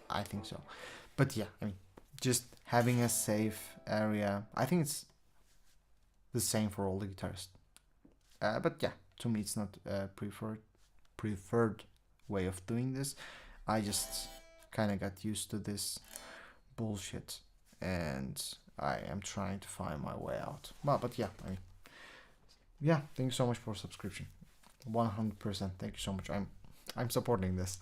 I think so. But yeah, just having a safe area. I think it's the same for all the guitarists. But yeah, to me it's not a preferred way of doing this. I just kind of got used to this bullshit, and I am trying to find my way out. But yeah, I mean, yeah, thank you so much for subscription. 100%. Thank you so much. I'm supporting this.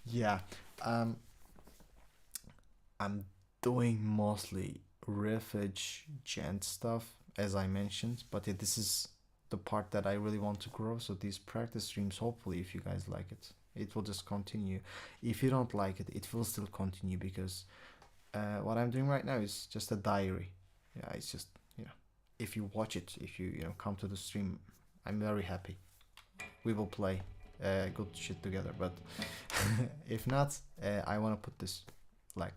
Yeah. I'm doing mostly riffage gent stuff, as I mentioned, but yeah, this is the part that I really want to grow. So these practice streams, hopefully, if you guys like it, it will just continue. If you don't like it, it will still continue, because what I'm doing right now is just a diary. Yeah, it's just, you know, if you watch it, if you come to the stream, I'm very happy. We will play good shit together. But if not, I want to put this like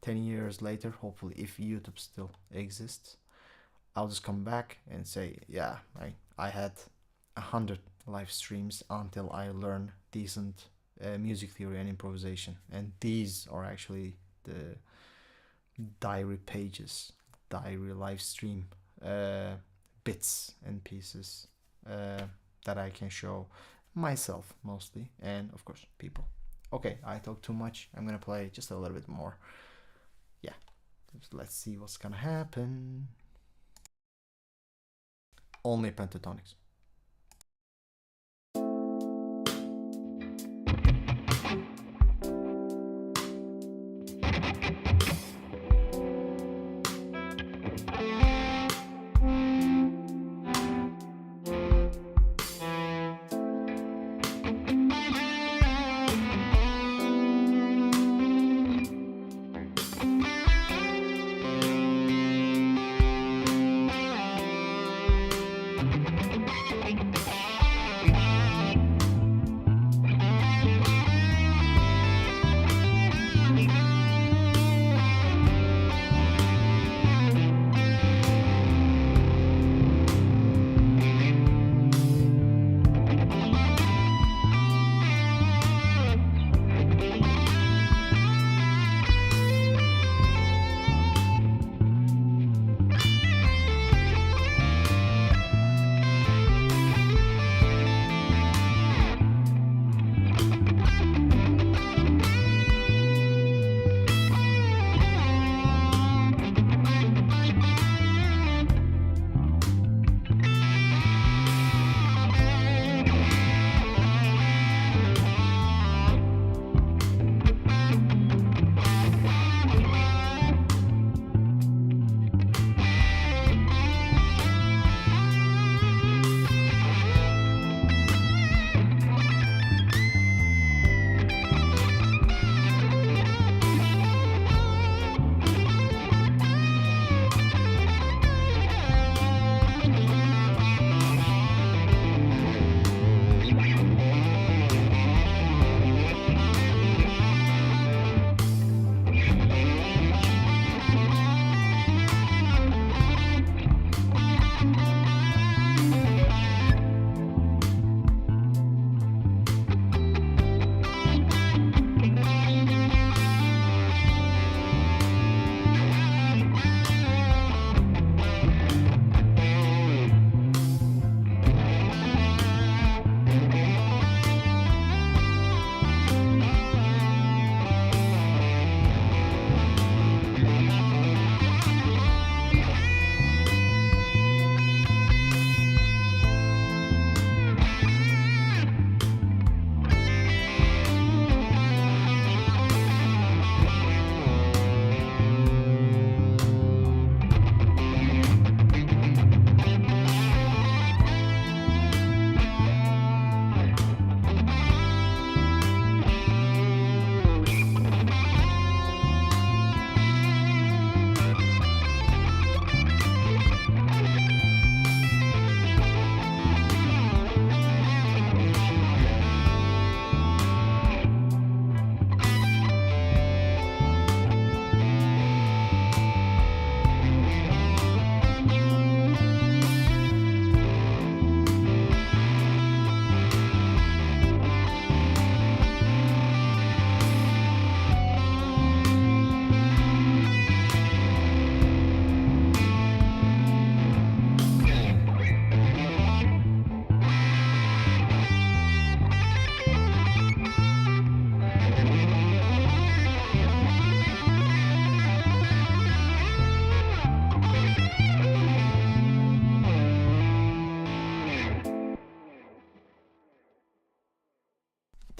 10 years later, hopefully, if YouTube still exists, I'll just come back and say, yeah, I had 100 live streams until I learned decent music theory and improvisation, and these are actually the diary pages, diary live stream bits and pieces that I can show myself mostly, and of course people. Okay, I talk too much. I'm gonna play just a little bit more. Yeah, let's see what's gonna happen. Only Pentatonics.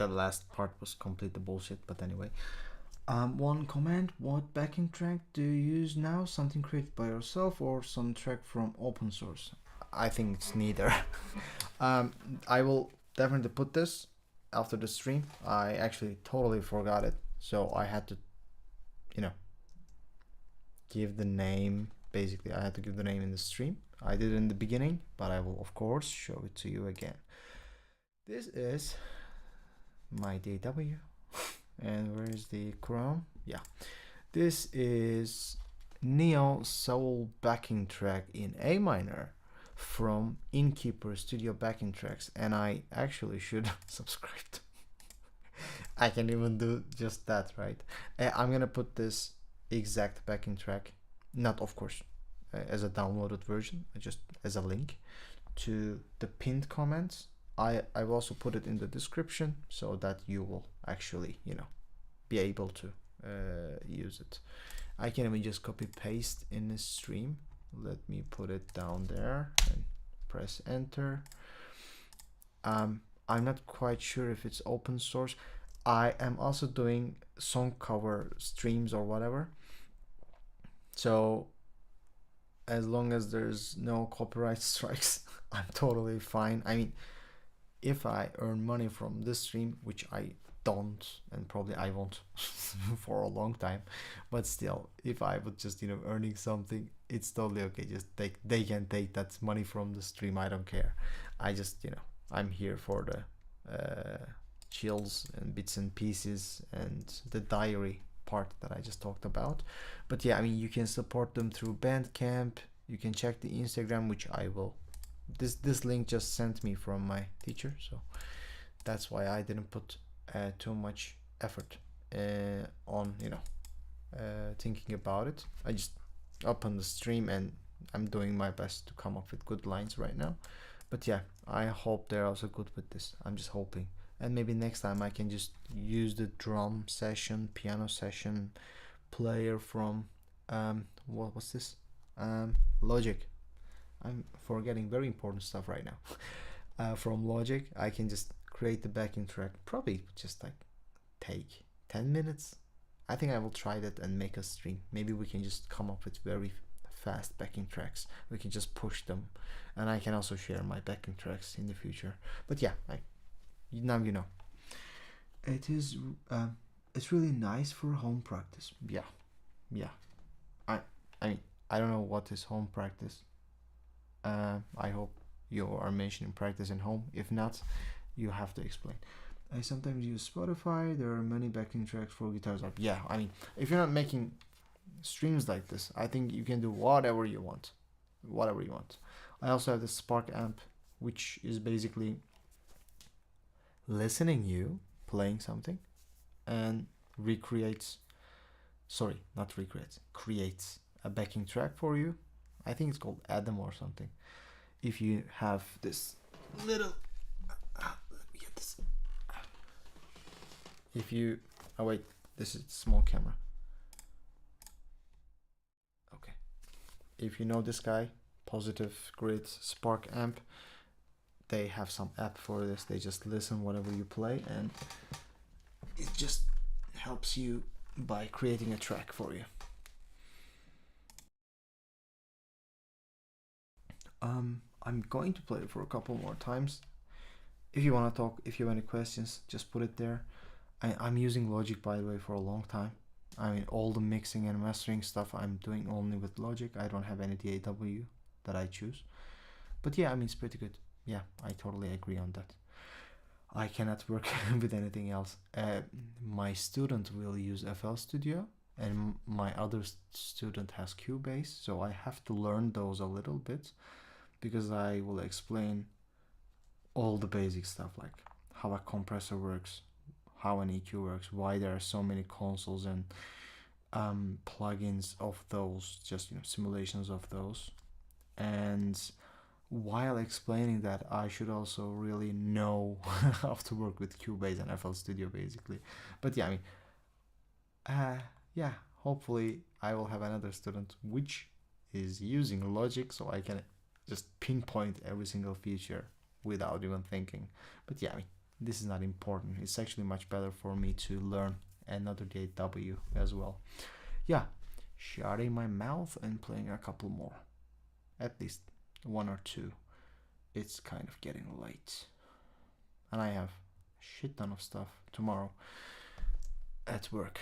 the last part was complete the bullshit, but anyway. One comment, what backing track do you use now? Something created by yourself or some track from open source? I think it's neither. I will definitely put this after the stream. I actually totally forgot it, so I had to, you know, give the name. Basically, I had to give the name in the stream. I did it in the beginning, but I will of course show it to you again. This is my DAW. And where is the Chrome? Yeah, this is Neo Soul backing track in A minor from Innkeeper Studio backing tracks, and I actually should subscribe to. I can even do just that, right? I'm gonna put this exact backing track, not of course as a downloaded version, just as a link to the pinned comments. I've also put it in the description so that you will actually, you know, be able to use it. I can even just copy paste in the stream. Let me put it down there and press enter. I'm not quite sure if it's open source. I am also doing song cover streams or whatever. So as long as there's no copyright strikes, I'm totally fine. I mean, if I earn money from this stream, which I don't, and probably I won't for a long time, but still, if I would just, you know, earning something, it's totally okay. Just they can take that money from the stream. I don't care. I just, you know, I'm here for the chills and bits and pieces and the diary part that I just talked about. But yeah, I mean, you can support them through Bandcamp. You can check the Instagram, which I will. This link just sent me from my teacher, so that's why I didn't put too much effort on, you know, thinking about it. I just opened the stream and I'm doing my best to come up with good lines right now. But yeah, I hope they're also good with this. I'm just hoping, and maybe next time I can just use the drum session, piano session player from what was this, Logic. I'm forgetting very important stuff right now. From Logic, I can just create the backing track. Probably just like take 10 minutes. I think I will try that and make a stream. Maybe we can just come up with very fast backing tracks. We can just push them, and I can also share my backing tracks in the future. But yeah, now you know. It is. It's really nice for home practice. Yeah. I mean, I don't know what is home practice. I hope you are mentioning practice in home. If not, you have to explain. I sometimes use Spotify. There are many backing tracks for guitars. Yeah, I mean, if you're not making streams like this, I think you can do whatever you want. Whatever you want. I also have the Spark amp, which is basically listening you playing something and recreates, sorry, not recreates, creates a backing track for you. I think it's called Adam or something. If you have this little, let me get this. If you, oh wait, this is a small camera. Okay. If you know this guy, Positive Grid Spark amp, they have some app for this. They just listen whatever you play, and it just helps you by creating a track for you. I'm going to play it for a couple more times. If you want to talk, if you have any questions, just put it there. I'm using Logic, by the way, for a long time. I mean, all the mixing and mastering stuff I'm doing only with Logic. I don't have any DAW that I choose. But yeah, I mean, it's pretty good. Yeah, I totally agree on that. I cannot work with anything else. My student will use FL Studio, and my other student has Cubase, so I have to learn those a little bit, because I will explain all the basic stuff, like how a compressor works, how an EQ works, why there are so many consoles and plugins of those, just, you know, simulations of those. And while explaining that, I should also really know how to work with Cubase and FL Studio, basically. But yeah, I mean, yeah, hopefully I will have another student which is using Logic, so I can just pinpoint every single feature without even thinking. But yeah, I mean, this is not important. It's actually much better for me to learn another DAW as well. Yeah, shutting my mouth and playing a couple more, at least one or two. It's kind of getting late, and I have a shit ton of stuff tomorrow at work.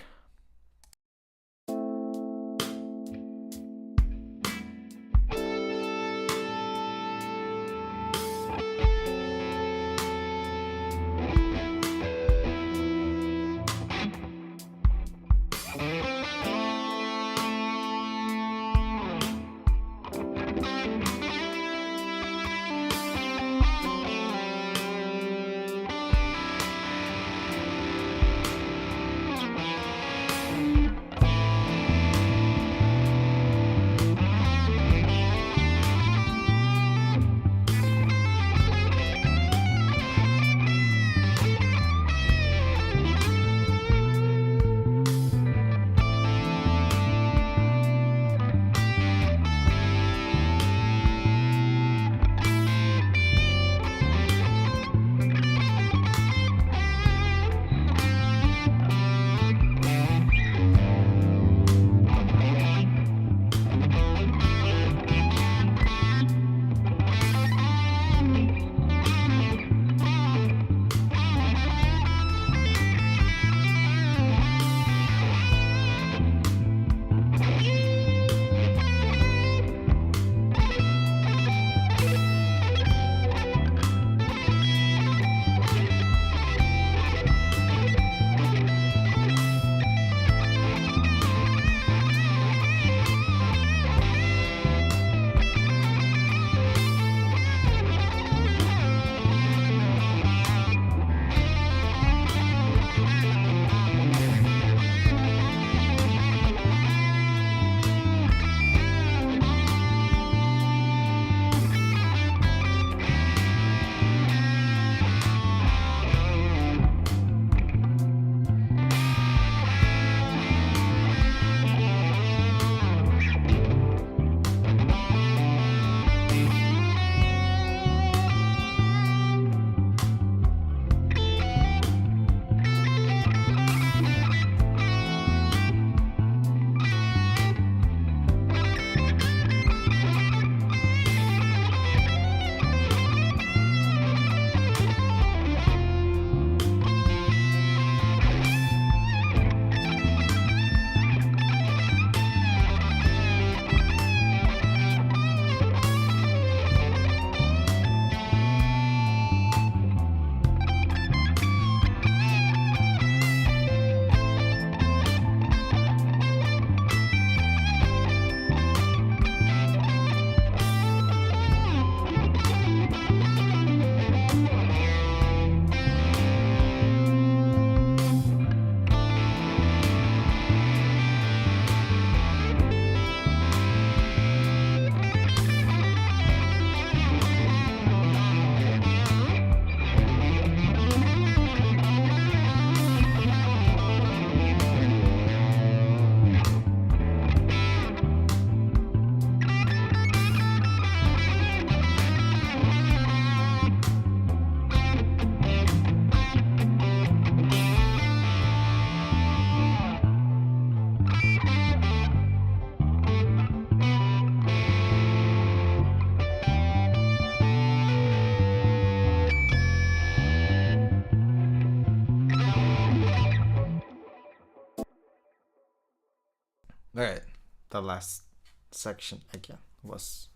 Alright, the last section again was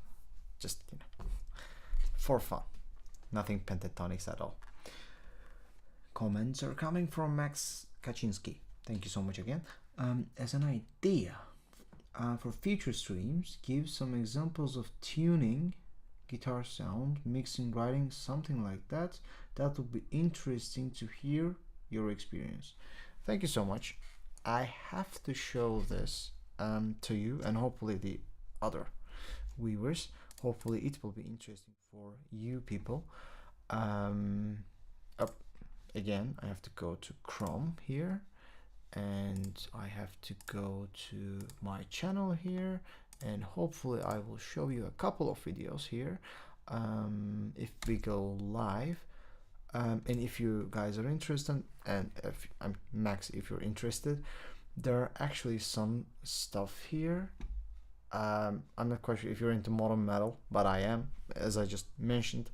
just, for fun. Nothing Pentatonics at all. Comments are coming from Max Kaczynski. Thank you so much again. As an idea for future streams, give some examples of tuning, guitar sound, mixing, writing, something like that. That would be interesting to hear your experience. Thank you so much. I have to show this to you and hopefully the other viewers. Hopefully it will be interesting for you people. Again, I have to go to Chrome here, and I have to go to my channel here, and hopefully I will show you a couple of videos here. If we go live, And if you guys are interested, and if I'm Max, if you're interested, there are actually some stuff here. I'm not quite sure if you're into modern metal, but I am, as I just mentioned.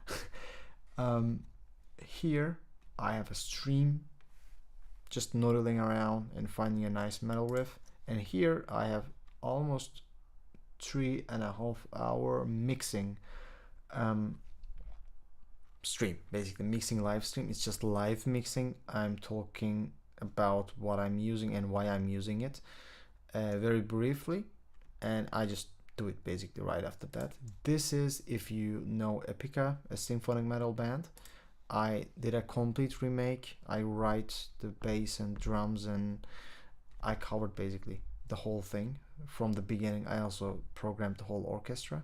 Here I have a stream, just noodling around and finding a nice metal riff, and here I have almost 3.5 hour mixing stream, basically mixing live stream. It's just live mixing. I'm talking about what I'm using and why I'm using it very briefly, and I just do it basically right after that. This is, if you know Epica, a symphonic metal band, I did a complete remake. I write the bass and drums, and I covered basically the whole thing from the beginning. I also programmed the whole orchestra.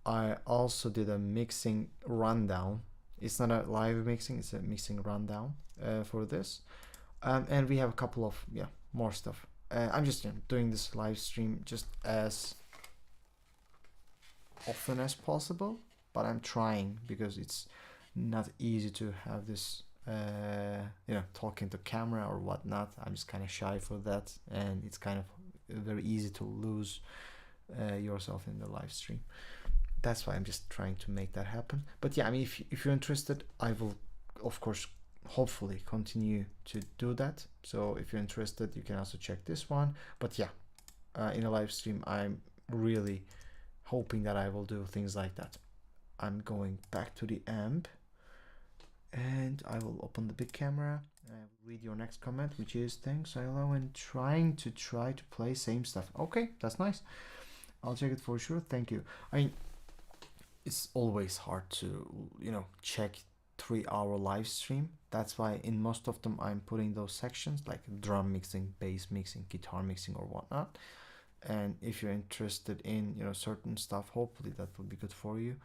I also did a mixing rundown. It's not a live mixing, it's a mixing rundown for this. And we have a couple of more stuff. I'm just doing this live stream just as often as possible, but I'm trying, because it's not easy to have this talking to camera or whatnot. I'm just kind of shy for that, and it's kind of very easy to lose yourself in the live stream. That's why I'm just trying to make that happen. But yeah, I mean, if you're interested, I will of course hopefully continue to do that. So if you're interested, you can also check this one. But yeah, in a live stream, I'm really hoping that I will do things like that. I'm going back to the amp, and I will open the big camera and read your next comment, which is, thanks, I allow and trying to play same stuff. Okay, that's nice. I'll check it for sure. Thank you. I mean, it's always hard to check 3-hour live stream. That's why in most of them I'm putting those sections like drum mixing, bass mixing, guitar mixing, or whatnot. And if you're interested in certain stuff, hopefully that will be good for you.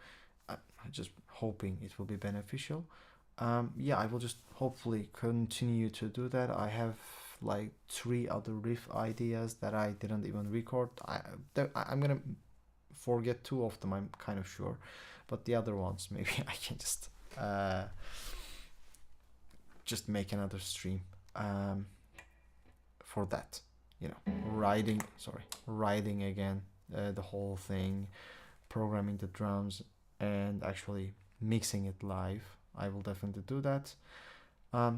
I'm just hoping it will be beneficial. Yeah, I will just hopefully continue to do that. I have like 3 other riff ideas that I didn't even record. I'm gonna forget 2 of them, I'm kind of sure, but the other ones maybe I can just make another stream for that. Writing again the whole thing, programming the drums, and actually mixing it live. I will definitely do that.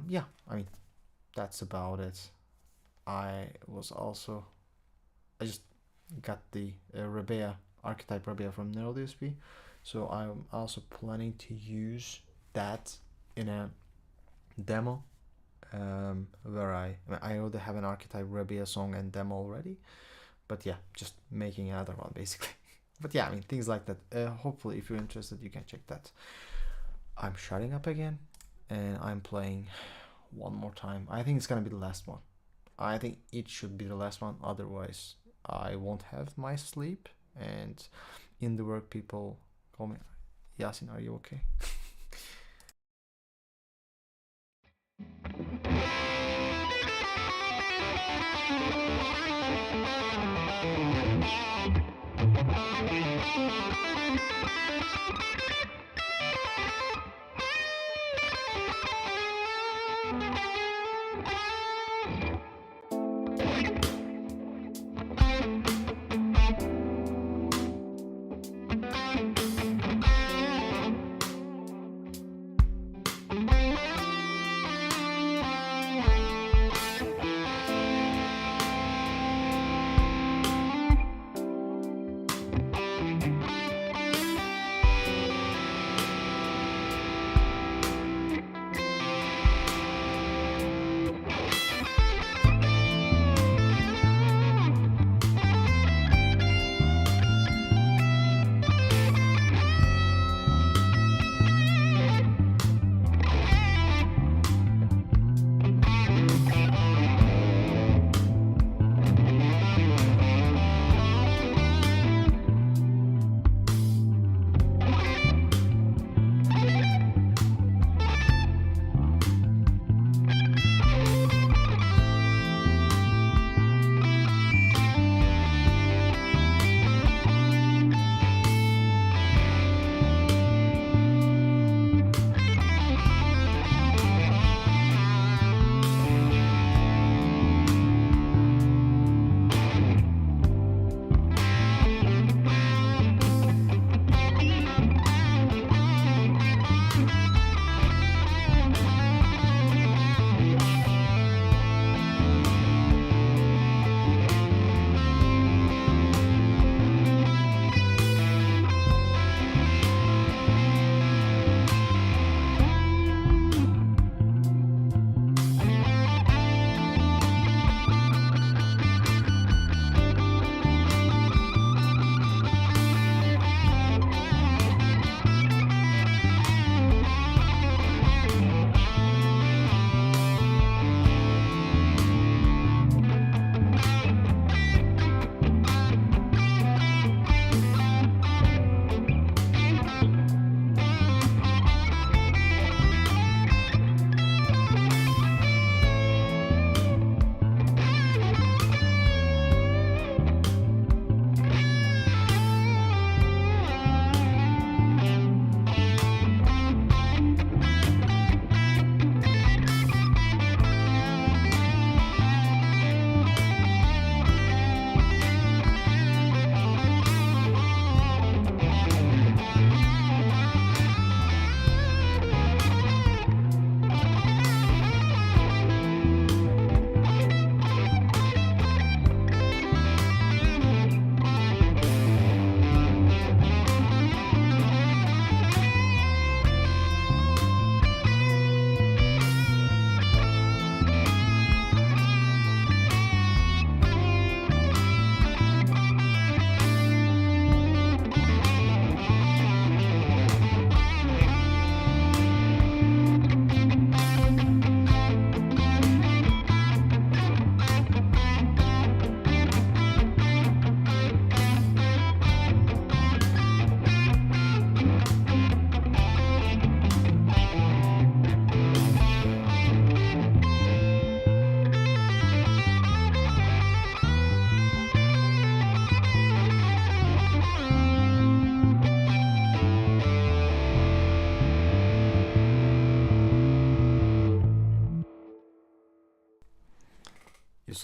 Yeah, I mean, that's about it. I just got the Rebea archetype Rebea from NeuroDSP, so I'm also planning to use that in a demo where I already have an archetype Rebea song and demo already, but yeah, just making another one basically. But yeah, I mean, things like that. Hopefully if you're interested, you can check that. I'm shutting up again, and I'm playing one more time. I think it's gonna be the last one. I think it should be the last one, otherwise I won't have my sleep, and in the work people call me, Yasin, are you okay?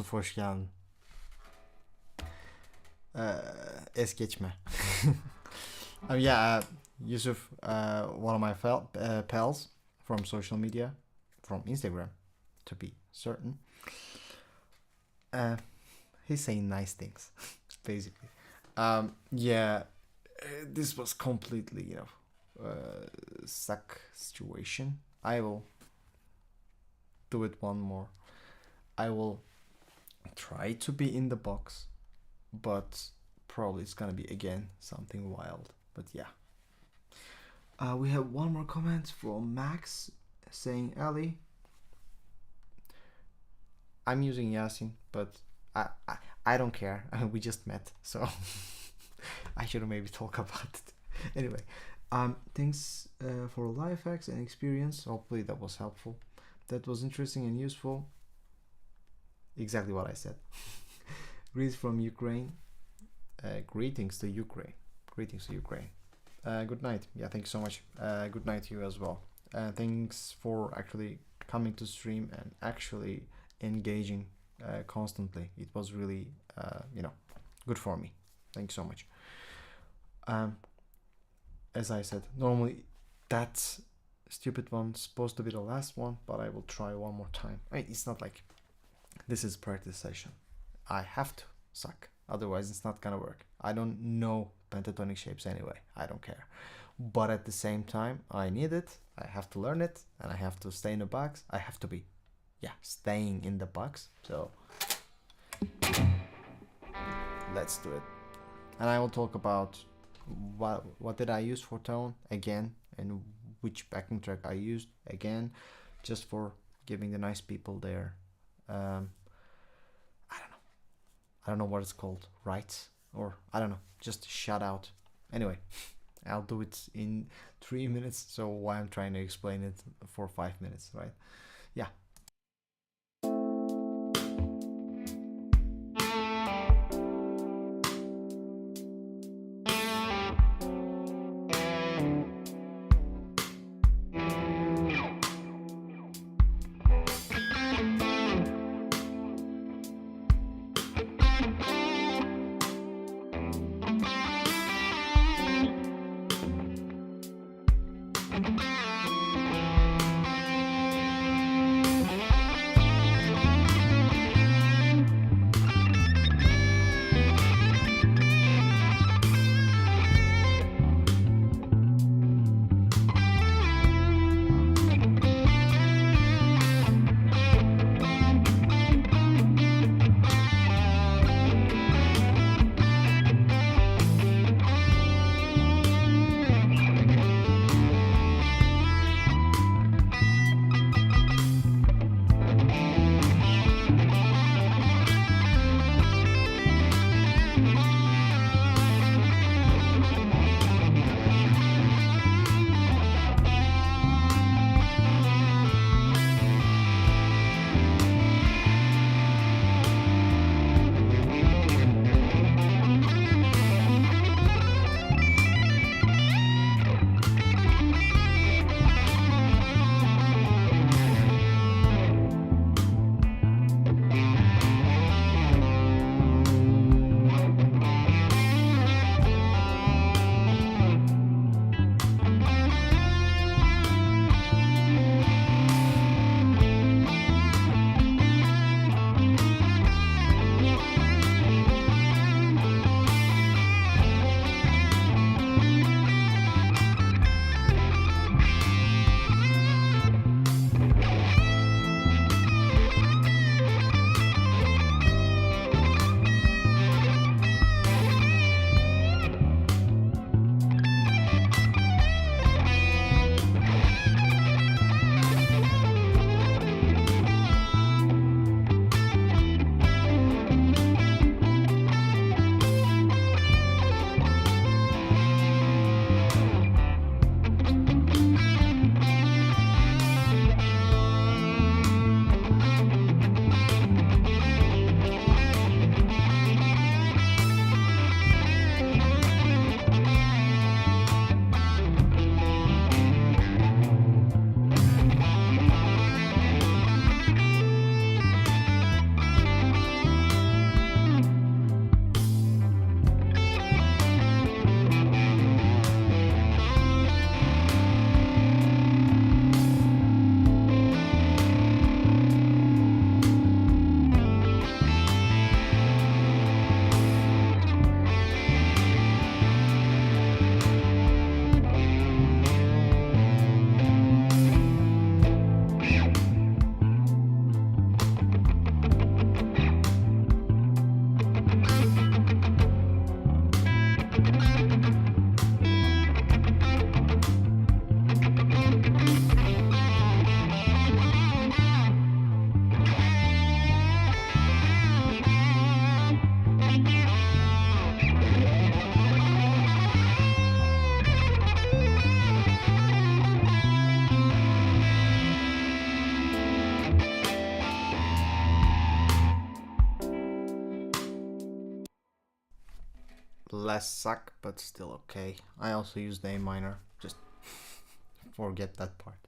Yusuf hoş geldin. Es geçme. Yeah, Yusuf, one of my pals from social media, from Instagram, to be certain. He's saying nice things, basically. Yeah, this was completely, suck situation. I will do it one more. I will try to be in the box, but probably it's gonna be again something wild. But yeah. We have one more comment from Max saying, Ali, I'm using Yasin, but I don't care. We just met, so I should maybe talk about it. Anyway, thanks for life hacks and experience. Hopefully that was helpful. That was interesting and useful. Exactly what I said. Greetings from Ukraine. Greetings to Ukraine. Greetings to Ukraine. Good night. Yeah, thank you so much. Good night to you as well. Thanks for actually coming to stream and actually engaging constantly. It was really, good for me. Thank you so much. As I said, normally that stupid one's supposed to be the last one, but I will try one more time. It's not like this is practice session. I have to suck. Otherwise, it's not gonna work. I don't know pentatonic shapes anyway. I don't care. But at the same time, I need it. I have to learn it, and I have to stay in the box. I have to be, staying in the box. So let's do it. And I will talk about what did I use for tone again, and which backing track I used again, just for giving the nice people there. I don't know what it's called, rights, or I don't know, just shout out. Anyway, I'll do it in 3 minutes, so why I'm trying to explain it for 5 minutes, right? Yeah. less suck, but still okay. I also use the A minor. Just forget that part.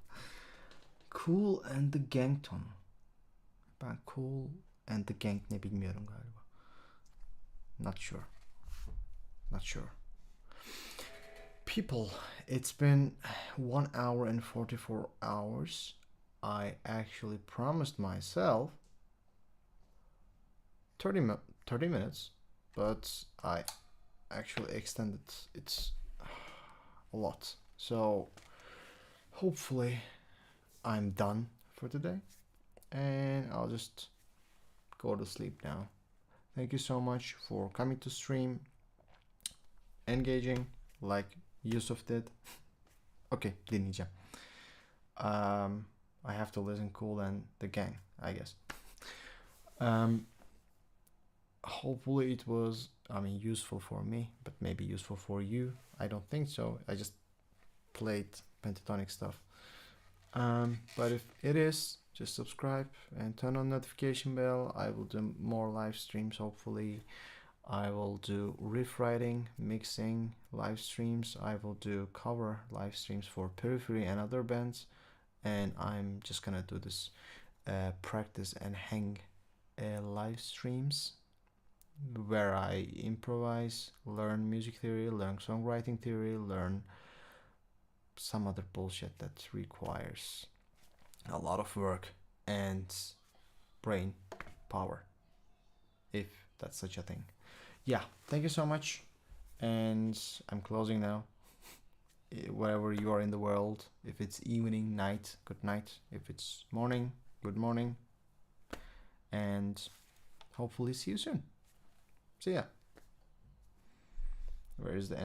Cool and the Gang tonu. Ben Cool and the Gang ne bilmiyorum galiba. Not sure. Not sure. People, it's been 1 hour and 44 hours. I actually promised myself 30 minutes, but I actually extended it a lot. So hopefully I'm done for today and I'll just go to sleep now. Thank you so much for coming to stream, engaging like Yusuf did. Okay, dinleyeceğim. I have to listen Cool and the Gang, I guess. Hopefully it was, useful for me, but maybe useful for you. I don't think so. I just played Pentatonic stuff. But if it is, just subscribe and turn on notification bell. I will do more live streams, hopefully. I will do riff writing, mixing, live streams. I will do cover live streams for Periphery and other bands. And I'm just gonna do this practice and hang live streams where I improvise, learn music theory, learn songwriting theory, learn some other bullshit that requires a lot of work and brain power, if that's such a thing. Yeah, thank you so much, and I'm closing now. Wherever you are in the world, if it's evening, night, good night. If it's morning, good morning, and hopefully see you soon. See ya. Where is the